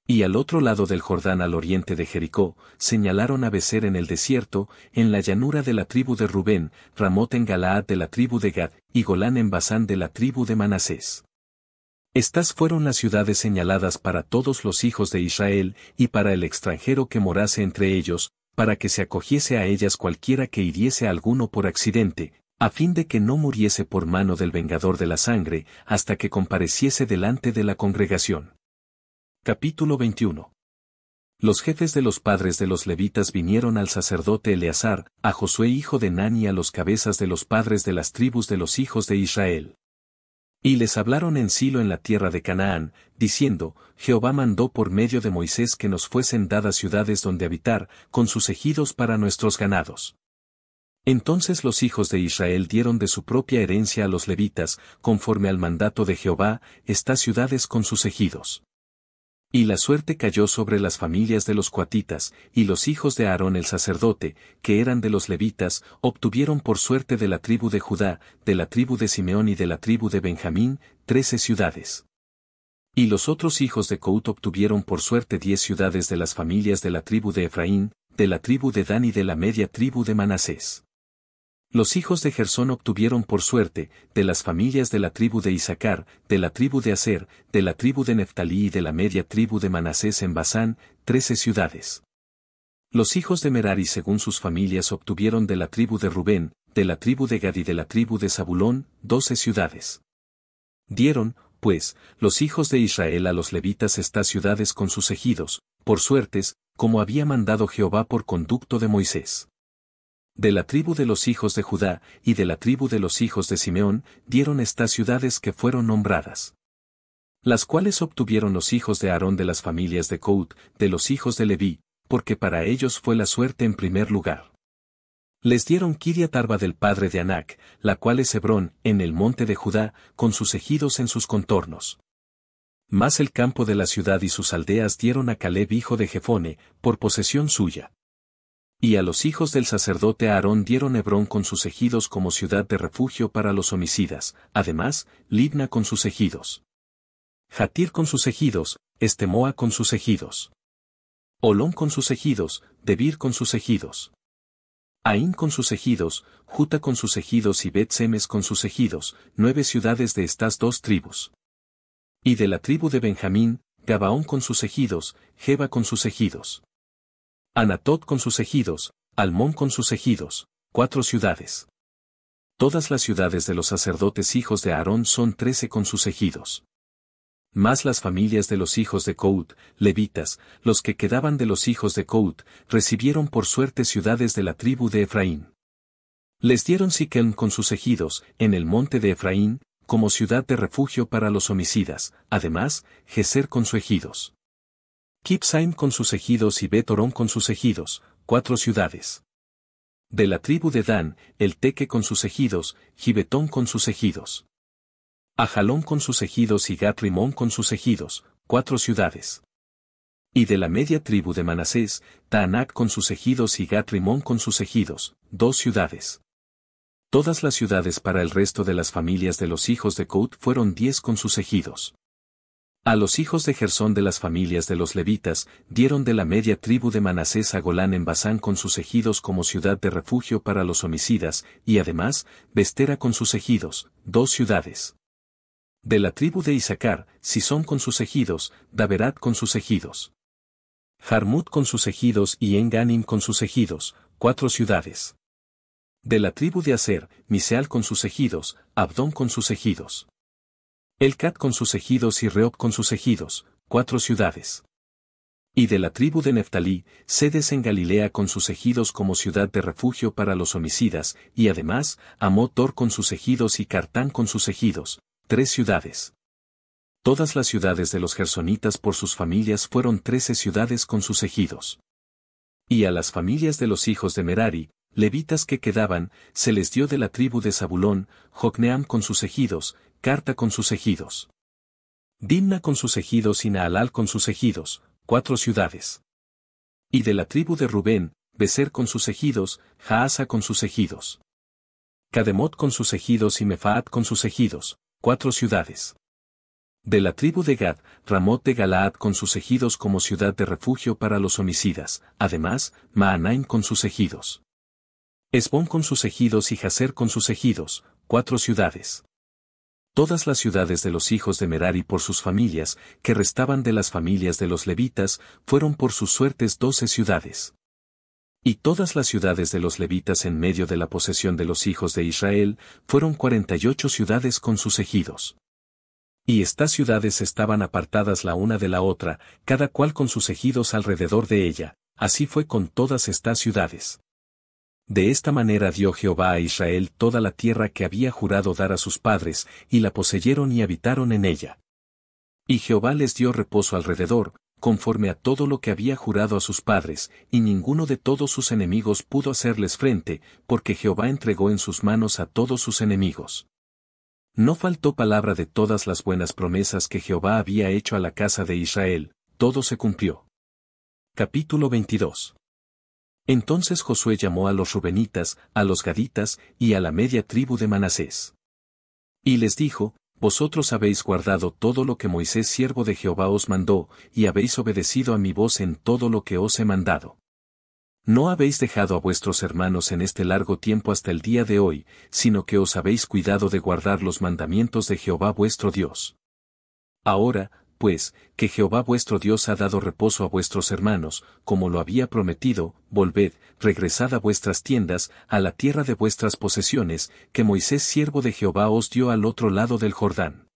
Y al otro lado del Jordán al oriente de Jericó, señalaron a Becer en el desierto, en la llanura de la tribu de Rubén, Ramot en Galaad de la tribu de Gad, y Golán en Basán de la tribu de Manasés. Estas fueron las ciudades señaladas para todos los hijos de Israel, y para el extranjero que morase entre ellos, para que se acogiese a ellas cualquiera que hiriese a alguno por accidente, a fin de que no muriese por mano del vengador de la sangre, hasta que compareciese delante de la congregación. Capítulo 21. Los jefes de los padres de los levitas vinieron al sacerdote Eleazar, a Josué hijo de Nun y a los cabezas de los padres de las tribus de los hijos de Israel. Y les hablaron en Silo en la tierra de Canaán, diciendo, Jehová mandó por medio de Moisés que nos fuesen dadas ciudades donde habitar, con sus ejidos para nuestros ganados. Entonces los hijos de Israel dieron de su propia herencia a los levitas, conforme al mandato de Jehová, estas ciudades con sus ejidos. Y la suerte cayó sobre las familias de los coatitas, y los hijos de Aarón el sacerdote, que eran de los levitas, obtuvieron por suerte de la tribu de Judá, de la tribu de Simeón y de la tribu de Benjamín, 13 ciudades. Y los otros hijos de Cout obtuvieron por suerte 10 ciudades de las familias de la tribu de Efraín, de la tribu de Dan y de la media tribu de Manasés. Los hijos de Gersón obtuvieron por suerte, de las familias de la tribu de Isacar, de la tribu de Aser, de la tribu de Neftalí y de la media tribu de Manasés en Basán, 13 ciudades. Los hijos de Merari según sus familias obtuvieron de la tribu de Rubén, de la tribu de Gad y de la tribu de Zabulón, 12 ciudades. Dieron, pues, los hijos de Israel a los levitas estas ciudades con sus ejidos, por suertes, como había mandado Jehová por conducto de Moisés. De la tribu de los hijos de Judá, y de la tribu de los hijos de Simeón, dieron estas ciudades que fueron nombradas. Las cuales obtuvieron los hijos de Aarón de las familias de Cout, de los hijos de Leví, porque para ellos fue la suerte en primer lugar. Les dieron Kiriat Arba del padre de Anac, la cual es Hebrón, en el monte de Judá, con sus ejidos en sus contornos. Mas el campo de la ciudad y sus aldeas dieron a Caleb hijo de Jefone, por posesión suya. Y a los hijos del sacerdote Aarón dieron Hebrón con sus ejidos como ciudad de refugio para los homicidas, además, Libna con sus ejidos. Jatir con sus ejidos, Estemoa con sus ejidos. Olón con sus ejidos, Debir con sus ejidos. Aín con sus ejidos, Juta con sus ejidos y Bet-Semes con sus ejidos, 9 ciudades de estas dos tribus. Y de la tribu de Benjamín, Gabaón con sus ejidos, Geba con sus ejidos. Anatot con sus ejidos, Almón con sus ejidos, 4 ciudades. Todas las ciudades de los sacerdotes hijos de Aarón son 13 con sus ejidos. Más las familias de los hijos de Cout, levitas, los que quedaban de los hijos de Cout, recibieron por suerte ciudades de la tribu de Efraín. Les dieron Siquem con sus ejidos, en el monte de Efraín, como ciudad de refugio para los homicidas, además, Geser con sus ejidos. Kipsaim con sus ejidos y Bet-Orón con sus ejidos, 4 ciudades. De la tribu de Dan, el Teque con sus ejidos, Gibetón con sus ejidos. Ajalón con sus ejidos y Gat-Rimón con sus ejidos, 4 ciudades. Y de la media tribu de Manasés, Taanac con sus ejidos y Gat-Rimón con sus ejidos, 2 ciudades. Todas las ciudades para el resto de las familias de los hijos de Cout fueron 10 con sus ejidos. A los hijos de Gersón de las familias de los levitas, dieron de la media tribu de Manasés a Golán en Basán con sus ejidos como ciudad de refugio para los homicidas, y además, Bestera con sus ejidos, 2 ciudades. De la tribu de Isacar, Sisón con sus ejidos, Daberat con sus ejidos. Jarmut con sus ejidos y En-Ganim con sus ejidos, 4 ciudades. De la tribu de Aser, Miseal con sus ejidos, Abdón con sus ejidos. Elcat con sus ejidos y Reob con sus ejidos, 4 ciudades. Y de la tribu de Neftalí, Sedes en Galilea con sus ejidos como ciudad de refugio para los homicidas, y además, Amot-Dor con sus ejidos y Cartán con sus ejidos, 3 ciudades. Todas las ciudades de los gersonitas por sus familias fueron 13 ciudades con sus ejidos. Y a las familias de los hijos de Merari, levitas que quedaban, se les dio de la tribu de Zabulón, Jocneam con sus ejidos, Carta con sus ejidos. Dimna con sus ejidos y Naalal con sus ejidos, 4 ciudades. Y de la tribu de Rubén, Beser con sus ejidos, Jaasa con sus ejidos. Cademot con sus ejidos y Mefaat con sus ejidos, 4 ciudades. De la tribu de Gad, Ramot de Galaad con sus ejidos como ciudad de refugio para los homicidas, además, Maanaim con sus ejidos. Esbón con sus ejidos y Jaser con sus ejidos, 4 ciudades. Todas las ciudades de los hijos de Merari por sus familias, que restaban de las familias de los levitas, fueron por sus suertes 12 ciudades. Y todas las ciudades de los levitas en medio de la posesión de los hijos de Israel, fueron 48 ciudades con sus ejidos. Y estas ciudades estaban apartadas la una de la otra, cada cual con sus ejidos alrededor de ella, así fue con todas estas ciudades. De esta manera dio Jehová a Israel toda la tierra que había jurado dar a sus padres, y la poseyeron y habitaron en ella. Y Jehová les dio reposo alrededor, conforme a todo lo que había jurado a sus padres, y ninguno de todos sus enemigos pudo hacerles frente, porque Jehová entregó en sus manos a todos sus enemigos. No faltó palabra de todas las buenas promesas que Jehová había hecho a la casa de Israel, todo se cumplió. Capítulo 22. Entonces Josué llamó a los rubenitas, a los gaditas, y a la media tribu de Manasés. Y les dijo: Vosotros habéis guardado todo lo que Moisés siervo de Jehová os mandó, y habéis obedecido a mi voz en todo lo que os he mandado. No habéis dejado a vuestros hermanos en este largo tiempo hasta el día de hoy, sino que os habéis cuidado de guardar los mandamientos de Jehová vuestro Dios. Ahora, pues, que Jehová vuestro Dios ha dado reposo a vuestros hermanos, como lo había prometido, volved, regresad a vuestras tiendas, a la tierra de vuestras posesiones, que Moisés siervo de Jehová os dio al otro lado del Jordán.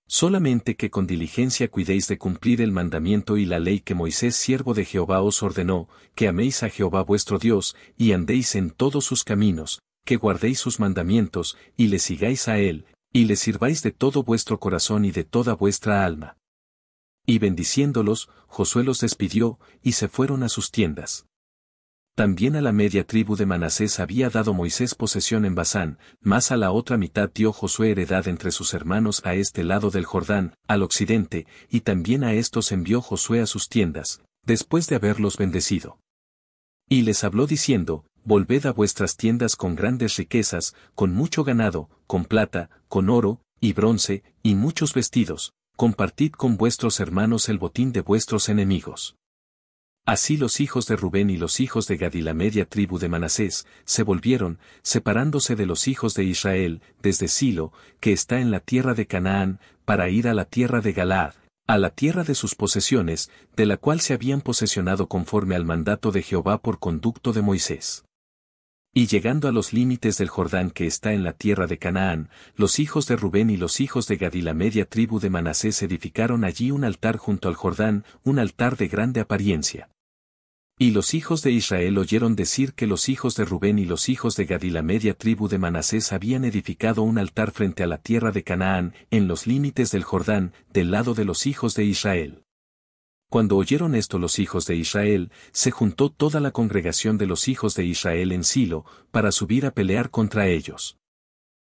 Solamente que con diligencia cuidéis de cumplir el mandamiento y la ley que Moisés siervo de Jehová os ordenó, que améis a Jehová vuestro Dios, y andéis en todos sus caminos, que guardéis sus mandamientos, y le sigáis a él, y le sirváis de todo vuestro corazón y de toda vuestra alma. Y bendiciéndolos, Josué los despidió, y se fueron a sus tiendas. También a la media tribu de Manasés había dado Moisés posesión en Basán, mas a la otra mitad dio Josué heredad entre sus hermanos a este lado del Jordán, al occidente, y también a estos envió Josué a sus tiendas, después de haberlos bendecido. Y les habló diciendo: Volved a vuestras tiendas con grandes riquezas, con mucho ganado, con plata, con oro, y bronce, y muchos vestidos, compartid con vuestros hermanos el botín de vuestros enemigos. Así los hijos de Rubén y los hijos de Gad y la media tribu de Manasés, se volvieron, separándose de los hijos de Israel, desde Silo, que está en la tierra de Canaán, para ir a la tierra de Galaad, a la tierra de sus posesiones, de la cual se habían posesionado conforme al mandato de Jehová por conducto de Moisés. Y llegando a los límites del Jordán que está en la tierra de Canaán, los hijos de Rubén y los hijos de Gad y la media tribu de Manasés edificaron allí un altar junto al Jordán, un altar de grande apariencia. Y los hijos de Israel oyeron decir que los hijos de Rubén y los hijos de Gad y la media tribu de Manasés habían edificado un altar frente a la tierra de Canaán, en los límites del Jordán, del lado de los hijos de Israel. Cuando oyeron esto los hijos de Israel, se juntó toda la congregación de los hijos de Israel en Silo, para subir a pelear contra ellos.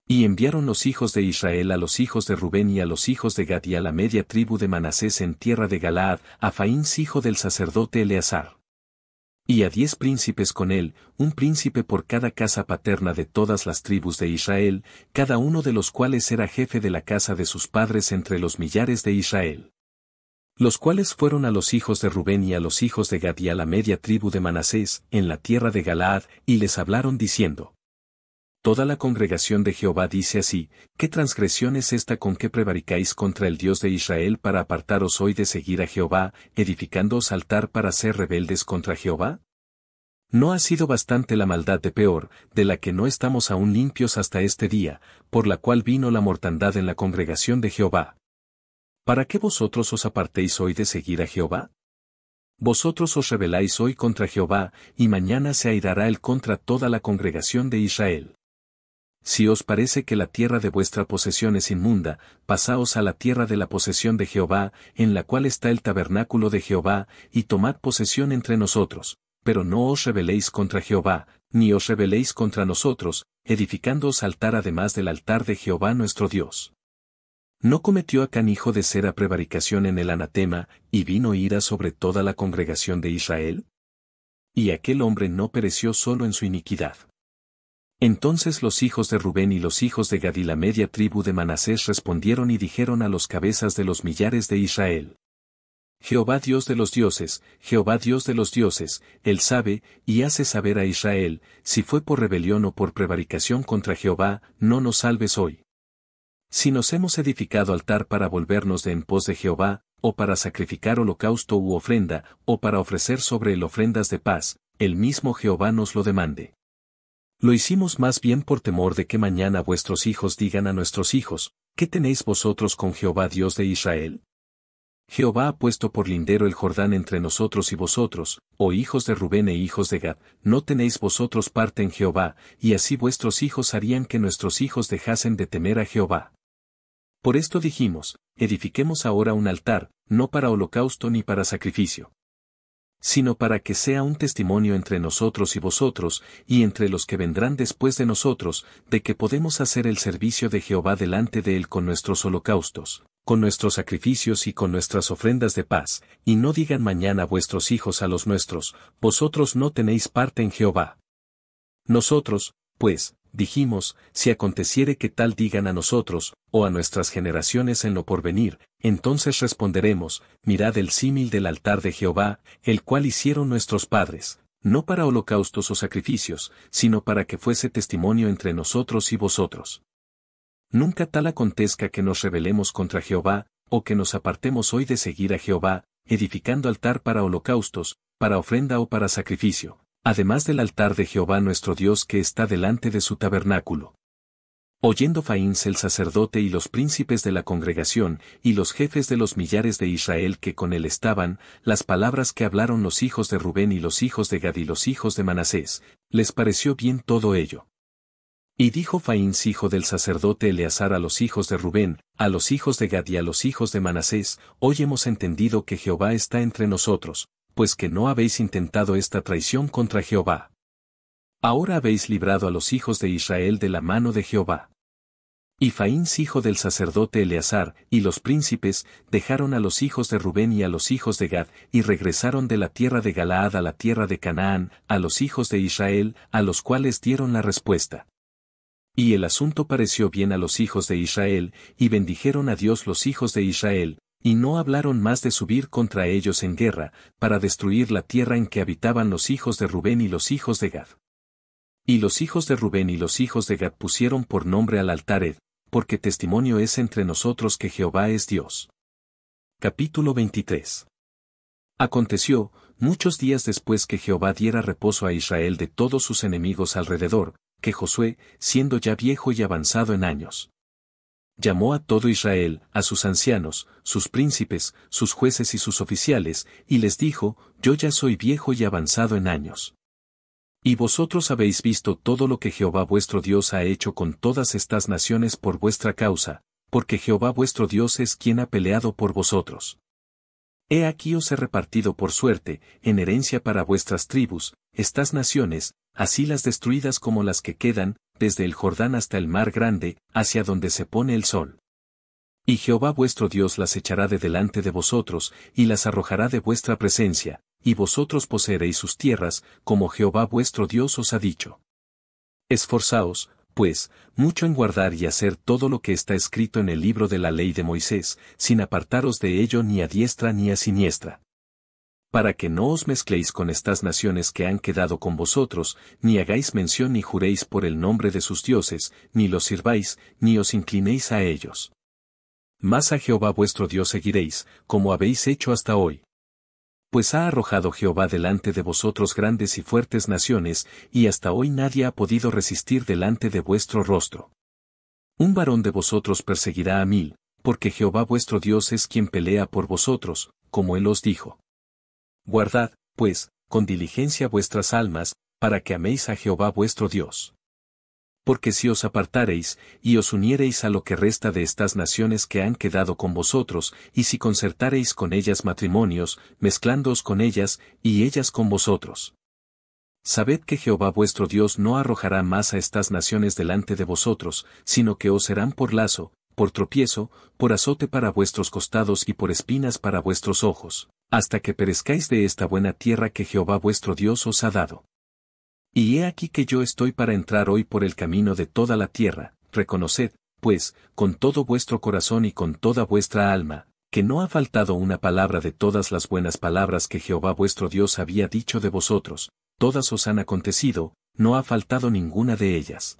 Y enviaron los hijos de Israel a los hijos de Rubén y a los hijos de Gad y a la media tribu de Manasés en tierra de Galaad, a Faíns hijo del sacerdote Eleazar. Y a 10 príncipes con él, un príncipe por cada casa paterna de todas las tribus de Israel, cada uno de los cuales era jefe de la casa de sus padres entre los millares de Israel. Los cuales fueron a los hijos de Rubén y a los hijos de Gad y a la media tribu de Manasés, en la tierra de Galaad, y les hablaron diciendo: Toda la congregación de Jehová dice así: ¿Qué transgresión es esta con que prevaricáis contra el Dios de Israel para apartaros hoy de seguir a Jehová, edificándoos altar para ser rebeldes contra Jehová? ¿No ha sido bastante la maldad de Peor, de la que no estamos aún limpios hasta este día, por la cual vino la mortandad en la congregación de Jehová? ¿Para qué vosotros os apartéis hoy de seguir a Jehová? Vosotros os rebeláis hoy contra Jehová, y mañana se airará él contra toda la congregación de Israel. Si os parece que la tierra de vuestra posesión es inmunda, pasaos a la tierra de la posesión de Jehová, en la cual está el tabernáculo de Jehová, y tomad posesión entre nosotros, pero no os rebeléis contra Jehová, ni os rebeléis contra nosotros, edificándoos altar además del altar de Jehová nuestro Dios. ¿No cometió Acán hijo de Zera prevaricación en el anatema, y vino ira sobre toda la congregación de Israel? Y aquel hombre no pereció solo en su iniquidad. Entonces los hijos de Rubén y los hijos de Gad y la media tribu de Manasés respondieron y dijeron a los cabezas de los millares de Israel: Jehová Dios de los dioses, Jehová Dios de los dioses, él sabe, y hace saber a Israel, si fue por rebelión o por prevaricación contra Jehová, no nos salves hoy. Si nos hemos edificado altar para volvernos de en pos de Jehová, o para sacrificar holocausto u ofrenda, o para ofrecer sobre él ofrendas de paz, el mismo Jehová nos lo demande. Lo hicimos más bien por temor de que mañana vuestros hijos digan a nuestros hijos: ¿Qué tenéis vosotros con Jehová Dios de Israel? Jehová ha puesto por lindero el Jordán entre nosotros y vosotros, oh hijos de Rubén e hijos de Gad, no tenéis vosotros parte en Jehová, y así vuestros hijos harían que nuestros hijos dejasen de temer a Jehová. Por esto dijimos, edifiquemos ahora un altar, no para holocausto ni para sacrificio, sino para que sea un testimonio entre nosotros y vosotros, y entre los que vendrán después de nosotros, de que podemos hacer el servicio de Jehová delante de él con nuestros holocaustos, con nuestros sacrificios y con nuestras ofrendas de paz, y no digan mañana vuestros hijos a los nuestros, vosotros no tenéis parte en Jehová. Nosotros, pues, dijimos, si aconteciere que tal digan a nosotros, o a nuestras generaciones en lo porvenir, entonces responderemos, mirad el símil del altar de Jehová, el cual hicieron nuestros padres, no para holocaustos o sacrificios, sino para que fuese testimonio entre nosotros y vosotros. Nunca tal acontezca que nos rebelemos contra Jehová, o que nos apartemos hoy de seguir a Jehová, edificando altar para holocaustos, para ofrenda o para sacrificio, además del altar de Jehová nuestro Dios que está delante de su tabernáculo. Oyendo Faíns el sacerdote y los príncipes de la congregación, y los jefes de los millares de Israel que con él estaban, las palabras que hablaron los hijos de Rubén y los hijos de Gad y los hijos de Manasés, les pareció bien todo ello. Y dijo Faíns hijo del sacerdote Eleazar a los hijos de Rubén, a los hijos de Gad y a los hijos de Manasés, hoy hemos entendido que Jehová está entre nosotros, pues que no habéis intentado esta traición contra Jehová. Ahora habéis librado a los hijos de Israel de la mano de Jehová. Y Faíns hijo del sacerdote Eleazar, y los príncipes, dejaron a los hijos de Rubén y a los hijos de Gad, y regresaron de la tierra de Galaad a la tierra de Canaán, a los hijos de Israel, a los cuales dieron la respuesta. Y el asunto pareció bien a los hijos de Israel, y bendijeron a Dios los hijos de Israel, y no hablaron más de subir contra ellos en guerra, para destruir la tierra en que habitaban los hijos de Rubén y los hijos de Gad. Y los hijos de Rubén y los hijos de Gad pusieron por nombre al altar Ed, porque testimonio es entre nosotros que Jehová es Dios. Capítulo 23. Aconteció, muchos días después que Jehová diera reposo a Israel de todos sus enemigos alrededor, que Josué, siendo ya viejo y avanzado en años, llamó a todo Israel, a sus ancianos, sus príncipes, sus jueces y sus oficiales, y les dijo, yo ya soy viejo y avanzado en años. Y vosotros habéis visto todo lo que Jehová vuestro Dios ha hecho con todas estas naciones por vuestra causa, porque Jehová vuestro Dios es quien ha peleado por vosotros. He aquí os he repartido por suerte, en herencia para vuestras tribus, estas naciones, así las destruidas como las que quedan, desde el Jordán hasta el mar grande, hacia donde se pone el sol. Y Jehová vuestro Dios las echará de delante de vosotros, y las arrojará de vuestra presencia, y vosotros poseeréis sus tierras, como Jehová vuestro Dios os ha dicho. Esforzaos, pues, mucho en guardar y hacer todo lo que está escrito en el libro de la ley de Moisés, sin apartaros de ello ni a diestra ni a siniestra. Para que no os mezcléis con estas naciones que han quedado con vosotros, ni hagáis mención ni juréis por el nombre de sus dioses, ni los sirváis, ni os inclinéis a ellos. Mas a Jehová vuestro Dios seguiréis, como habéis hecho hasta hoy. Pues ha arrojado Jehová delante de vosotros grandes y fuertes naciones, y hasta hoy nadie ha podido resistir delante de vuestro rostro. Un varón de vosotros perseguirá a 1000, porque Jehová vuestro Dios es quien pelea por vosotros, como él os dijo. Guardad, pues, con diligencia vuestras almas, para que améis a Jehová vuestro Dios. Porque si os apartareis, y os uniereis a lo que resta de estas naciones que han quedado con vosotros, y si concertareis con ellas matrimonios, mezclándoos con ellas, y ellas con vosotros. Sabed que Jehová vuestro Dios no arrojará más a estas naciones delante de vosotros, sino que os serán por lazo, por tropiezo, por azote para vuestros costados y por espinas para vuestros ojos, hasta que perezcáis de esta buena tierra que Jehová vuestro Dios os ha dado. Y he aquí que yo estoy para entrar hoy por el camino de toda la tierra, reconoced, pues, con todo vuestro corazón y con toda vuestra alma, que no ha faltado una palabra de todas las buenas palabras que Jehová vuestro Dios había dicho de vosotros, todas os han acontecido, no ha faltado ninguna de ellas.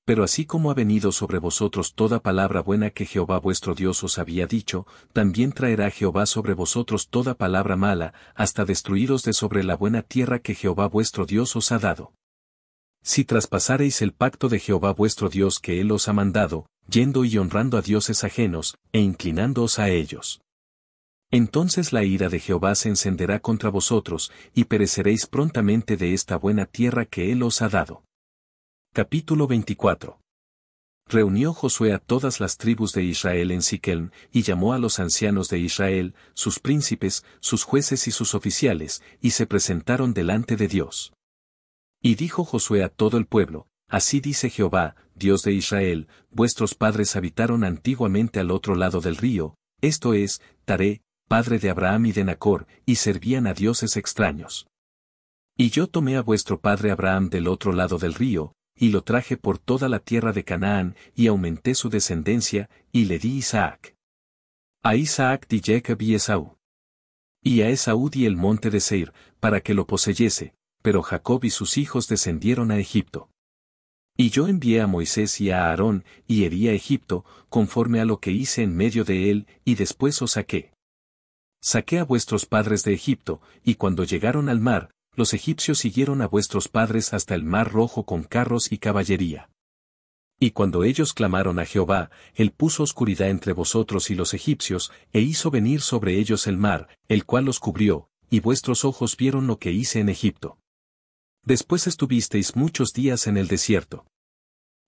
Pero así como ha venido sobre vosotros toda palabra buena que Jehová vuestro Dios os había dicho, también traerá Jehová sobre vosotros toda palabra mala, hasta destruiros de sobre la buena tierra que Jehová vuestro Dios os ha dado. Si traspasareis el pacto de Jehová vuestro Dios que él os ha mandado, yendo y honrando a dioses ajenos, e inclinándoos a ellos. Entonces la ira de Jehová se encenderá contra vosotros, y pereceréis prontamente de esta buena tierra que él os ha dado. Capítulo 24. Reunió Josué a todas las tribus de Israel en Siquem, y llamó a los ancianos de Israel, sus príncipes, sus jueces y sus oficiales, y se presentaron delante de Dios. Y dijo Josué a todo el pueblo: Así dice Jehová, Dios de Israel, vuestros padres habitaron antiguamente al otro lado del río, esto es, Taré, padre de Abraham y de Nacor, y servían a dioses extraños. Y yo tomé a vuestro padre Abraham del otro lado del río, y lo traje por toda la tierra de Canaán, y aumenté su descendencia, y le di Isaac. A Isaac di Jacob y Esaú. Y a Esaú di el monte de Seir, para que lo poseyese, pero Jacob y sus hijos descendieron a Egipto. Y yo envié a Moisés y a Aarón, y herí a Egipto, conforme a lo que hice en medio de él, y después os saqué. Saqué a vuestros padres de Egipto, y cuando llegaron al mar, los egipcios siguieron a vuestros padres hasta el mar Rojo con carros y caballería. Y cuando ellos clamaron a Jehová, él puso oscuridad entre vosotros y los egipcios, e hizo venir sobre ellos el mar, el cual los cubrió, y vuestros ojos vieron lo que hice en Egipto. Después estuvisteis muchos días en el desierto.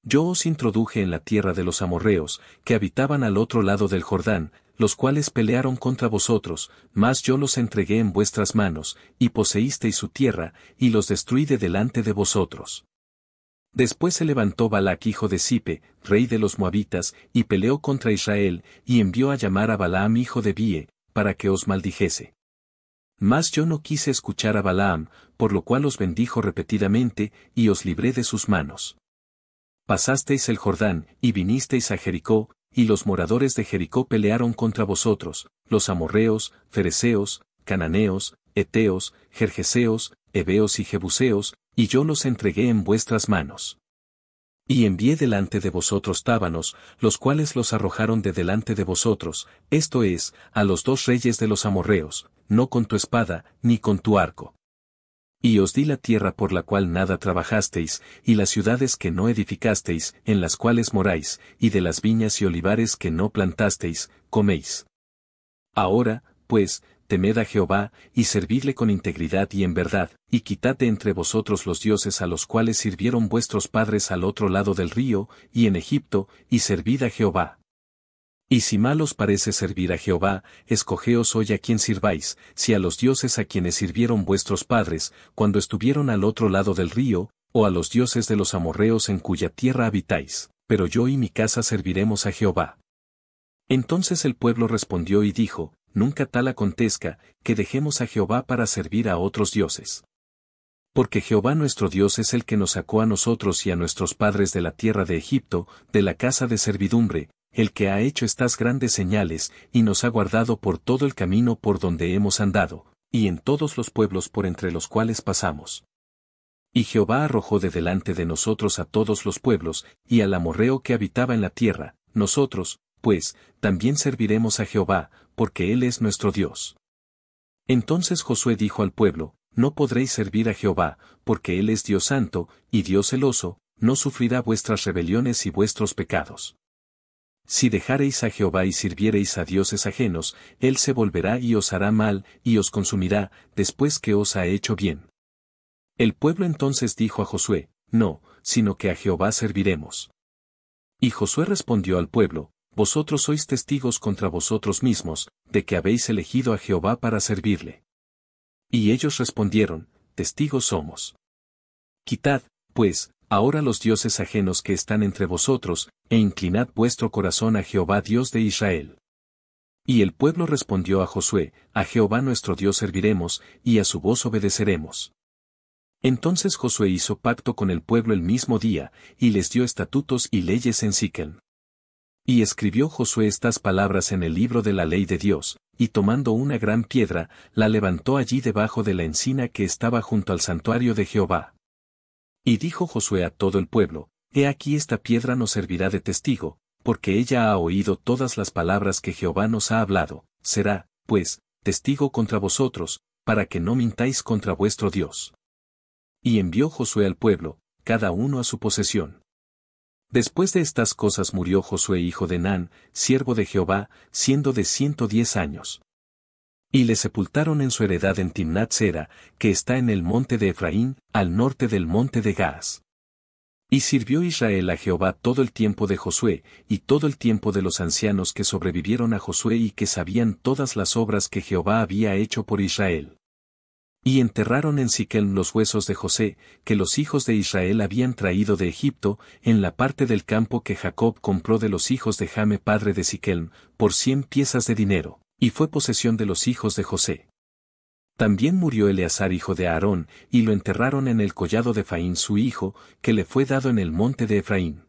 Yo os introduje en la tierra de los amorreos, que habitaban al otro lado del Jordán, los cuales pelearon contra vosotros, mas yo los entregué en vuestras manos, y poseísteis su tierra, y los destruí de delante de vosotros. Después se levantó Balac hijo de Zipe, rey de los moabitas, y peleó contra Israel, y envió a llamar a Balaam hijo de Bie, para que os maldijese. Mas yo no quise escuchar a Balaam, por lo cual os bendijo repetidamente, y os libré de sus manos. Pasasteis el Jordán, y vinisteis a Jericó, y los moradores de Jericó pelearon contra vosotros, los amorreos, fereceos, cananeos, eteos, gergeseos, heveos y jebuseos, y yo los entregué en vuestras manos. Y envié delante de vosotros tábanos, los cuales los arrojaron de delante de vosotros, esto es, a los dos reyes de los amorreos, no con tu espada, ni con tu arco. Y os di la tierra por la cual nada trabajasteis, y las ciudades que no edificasteis, en las cuales moráis, y de las viñas y olivares que no plantasteis, coméis. Ahora, pues, temed a Jehová, y servidle con integridad y en verdad, y quitad de entre vosotros los dioses a los cuales sirvieron vuestros padres al otro lado del río, y en Egipto, y servid a Jehová. Y si mal os parece servir a Jehová, escogeos hoy a quien sirváis, si a los dioses a quienes sirvieron vuestros padres, cuando estuvieron al otro lado del río, o a los dioses de los amorreos en cuya tierra habitáis, pero yo y mi casa serviremos a Jehová. Entonces el pueblo respondió y dijo: Nunca tal acontezca, que dejemos a Jehová para servir a otros dioses. Porque Jehová nuestro Dios es el que nos sacó a nosotros y a nuestros padres de la tierra de Egipto, de la casa de servidumbre, el que ha hecho estas grandes señales, y nos ha guardado por todo el camino por donde hemos andado, y en todos los pueblos por entre los cuales pasamos. Y Jehová arrojó de delante de nosotros a todos los pueblos, y al amorreo que habitaba en la tierra, nosotros, pues, también serviremos a Jehová, porque Él es nuestro Dios. Entonces Josué dijo al pueblo: No podréis servir a Jehová, porque Él es Dios santo, y Dios celoso, no sufrirá vuestras rebeliones y vuestros pecados. Si dejareis a Jehová y sirviereis a dioses ajenos, Él se volverá y os hará mal, y os consumirá, después que os ha hecho bien. El pueblo entonces dijo a Josué: No, sino que a Jehová serviremos. Y Josué respondió al pueblo: Vosotros sois testigos contra vosotros mismos, de que habéis elegido a Jehová para servirle. Y ellos respondieron: Testigos somos. Quitad, pues, ahora los dioses ajenos que están entre vosotros, e inclinad vuestro corazón a Jehová Dios de Israel. Y el pueblo respondió a Josué: A Jehová nuestro Dios serviremos, y a su voz obedeceremos. Entonces Josué hizo pacto con el pueblo el mismo día, y les dio estatutos y leyes en Siquem. Y escribió Josué estas palabras en el libro de la ley de Dios, y tomando una gran piedra, la levantó allí debajo de la encina que estaba junto al santuario de Jehová. Y dijo Josué a todo el pueblo: He aquí esta piedra nos servirá de testigo, porque ella ha oído todas las palabras que Jehová nos ha hablado, será, pues, testigo contra vosotros, para que no mintáis contra vuestro Dios. Y envió Josué al pueblo, cada uno a su posesión. Después de estas cosas murió Josué hijo de Nun, siervo de Jehová, siendo de 110 años. Y le sepultaron en su heredad en Timnat Sera, que está en el monte de Efraín, al norte del monte de Gaas. Y sirvió Israel a Jehová todo el tiempo de Josué, y todo el tiempo de los ancianos que sobrevivieron a Josué y que sabían todas las obras que Jehová había hecho por Israel. Y enterraron en Siquem los huesos de José, que los hijos de Israel habían traído de Egipto, en la parte del campo que Jacob compró de los hijos de Jame padre de Siquem, por 100 piezas de dinero, y fue posesión de los hijos de José. También murió Eleazar hijo de Aarón, y lo enterraron en el collado de Faín su hijo, que le fue dado en el monte de Efraín.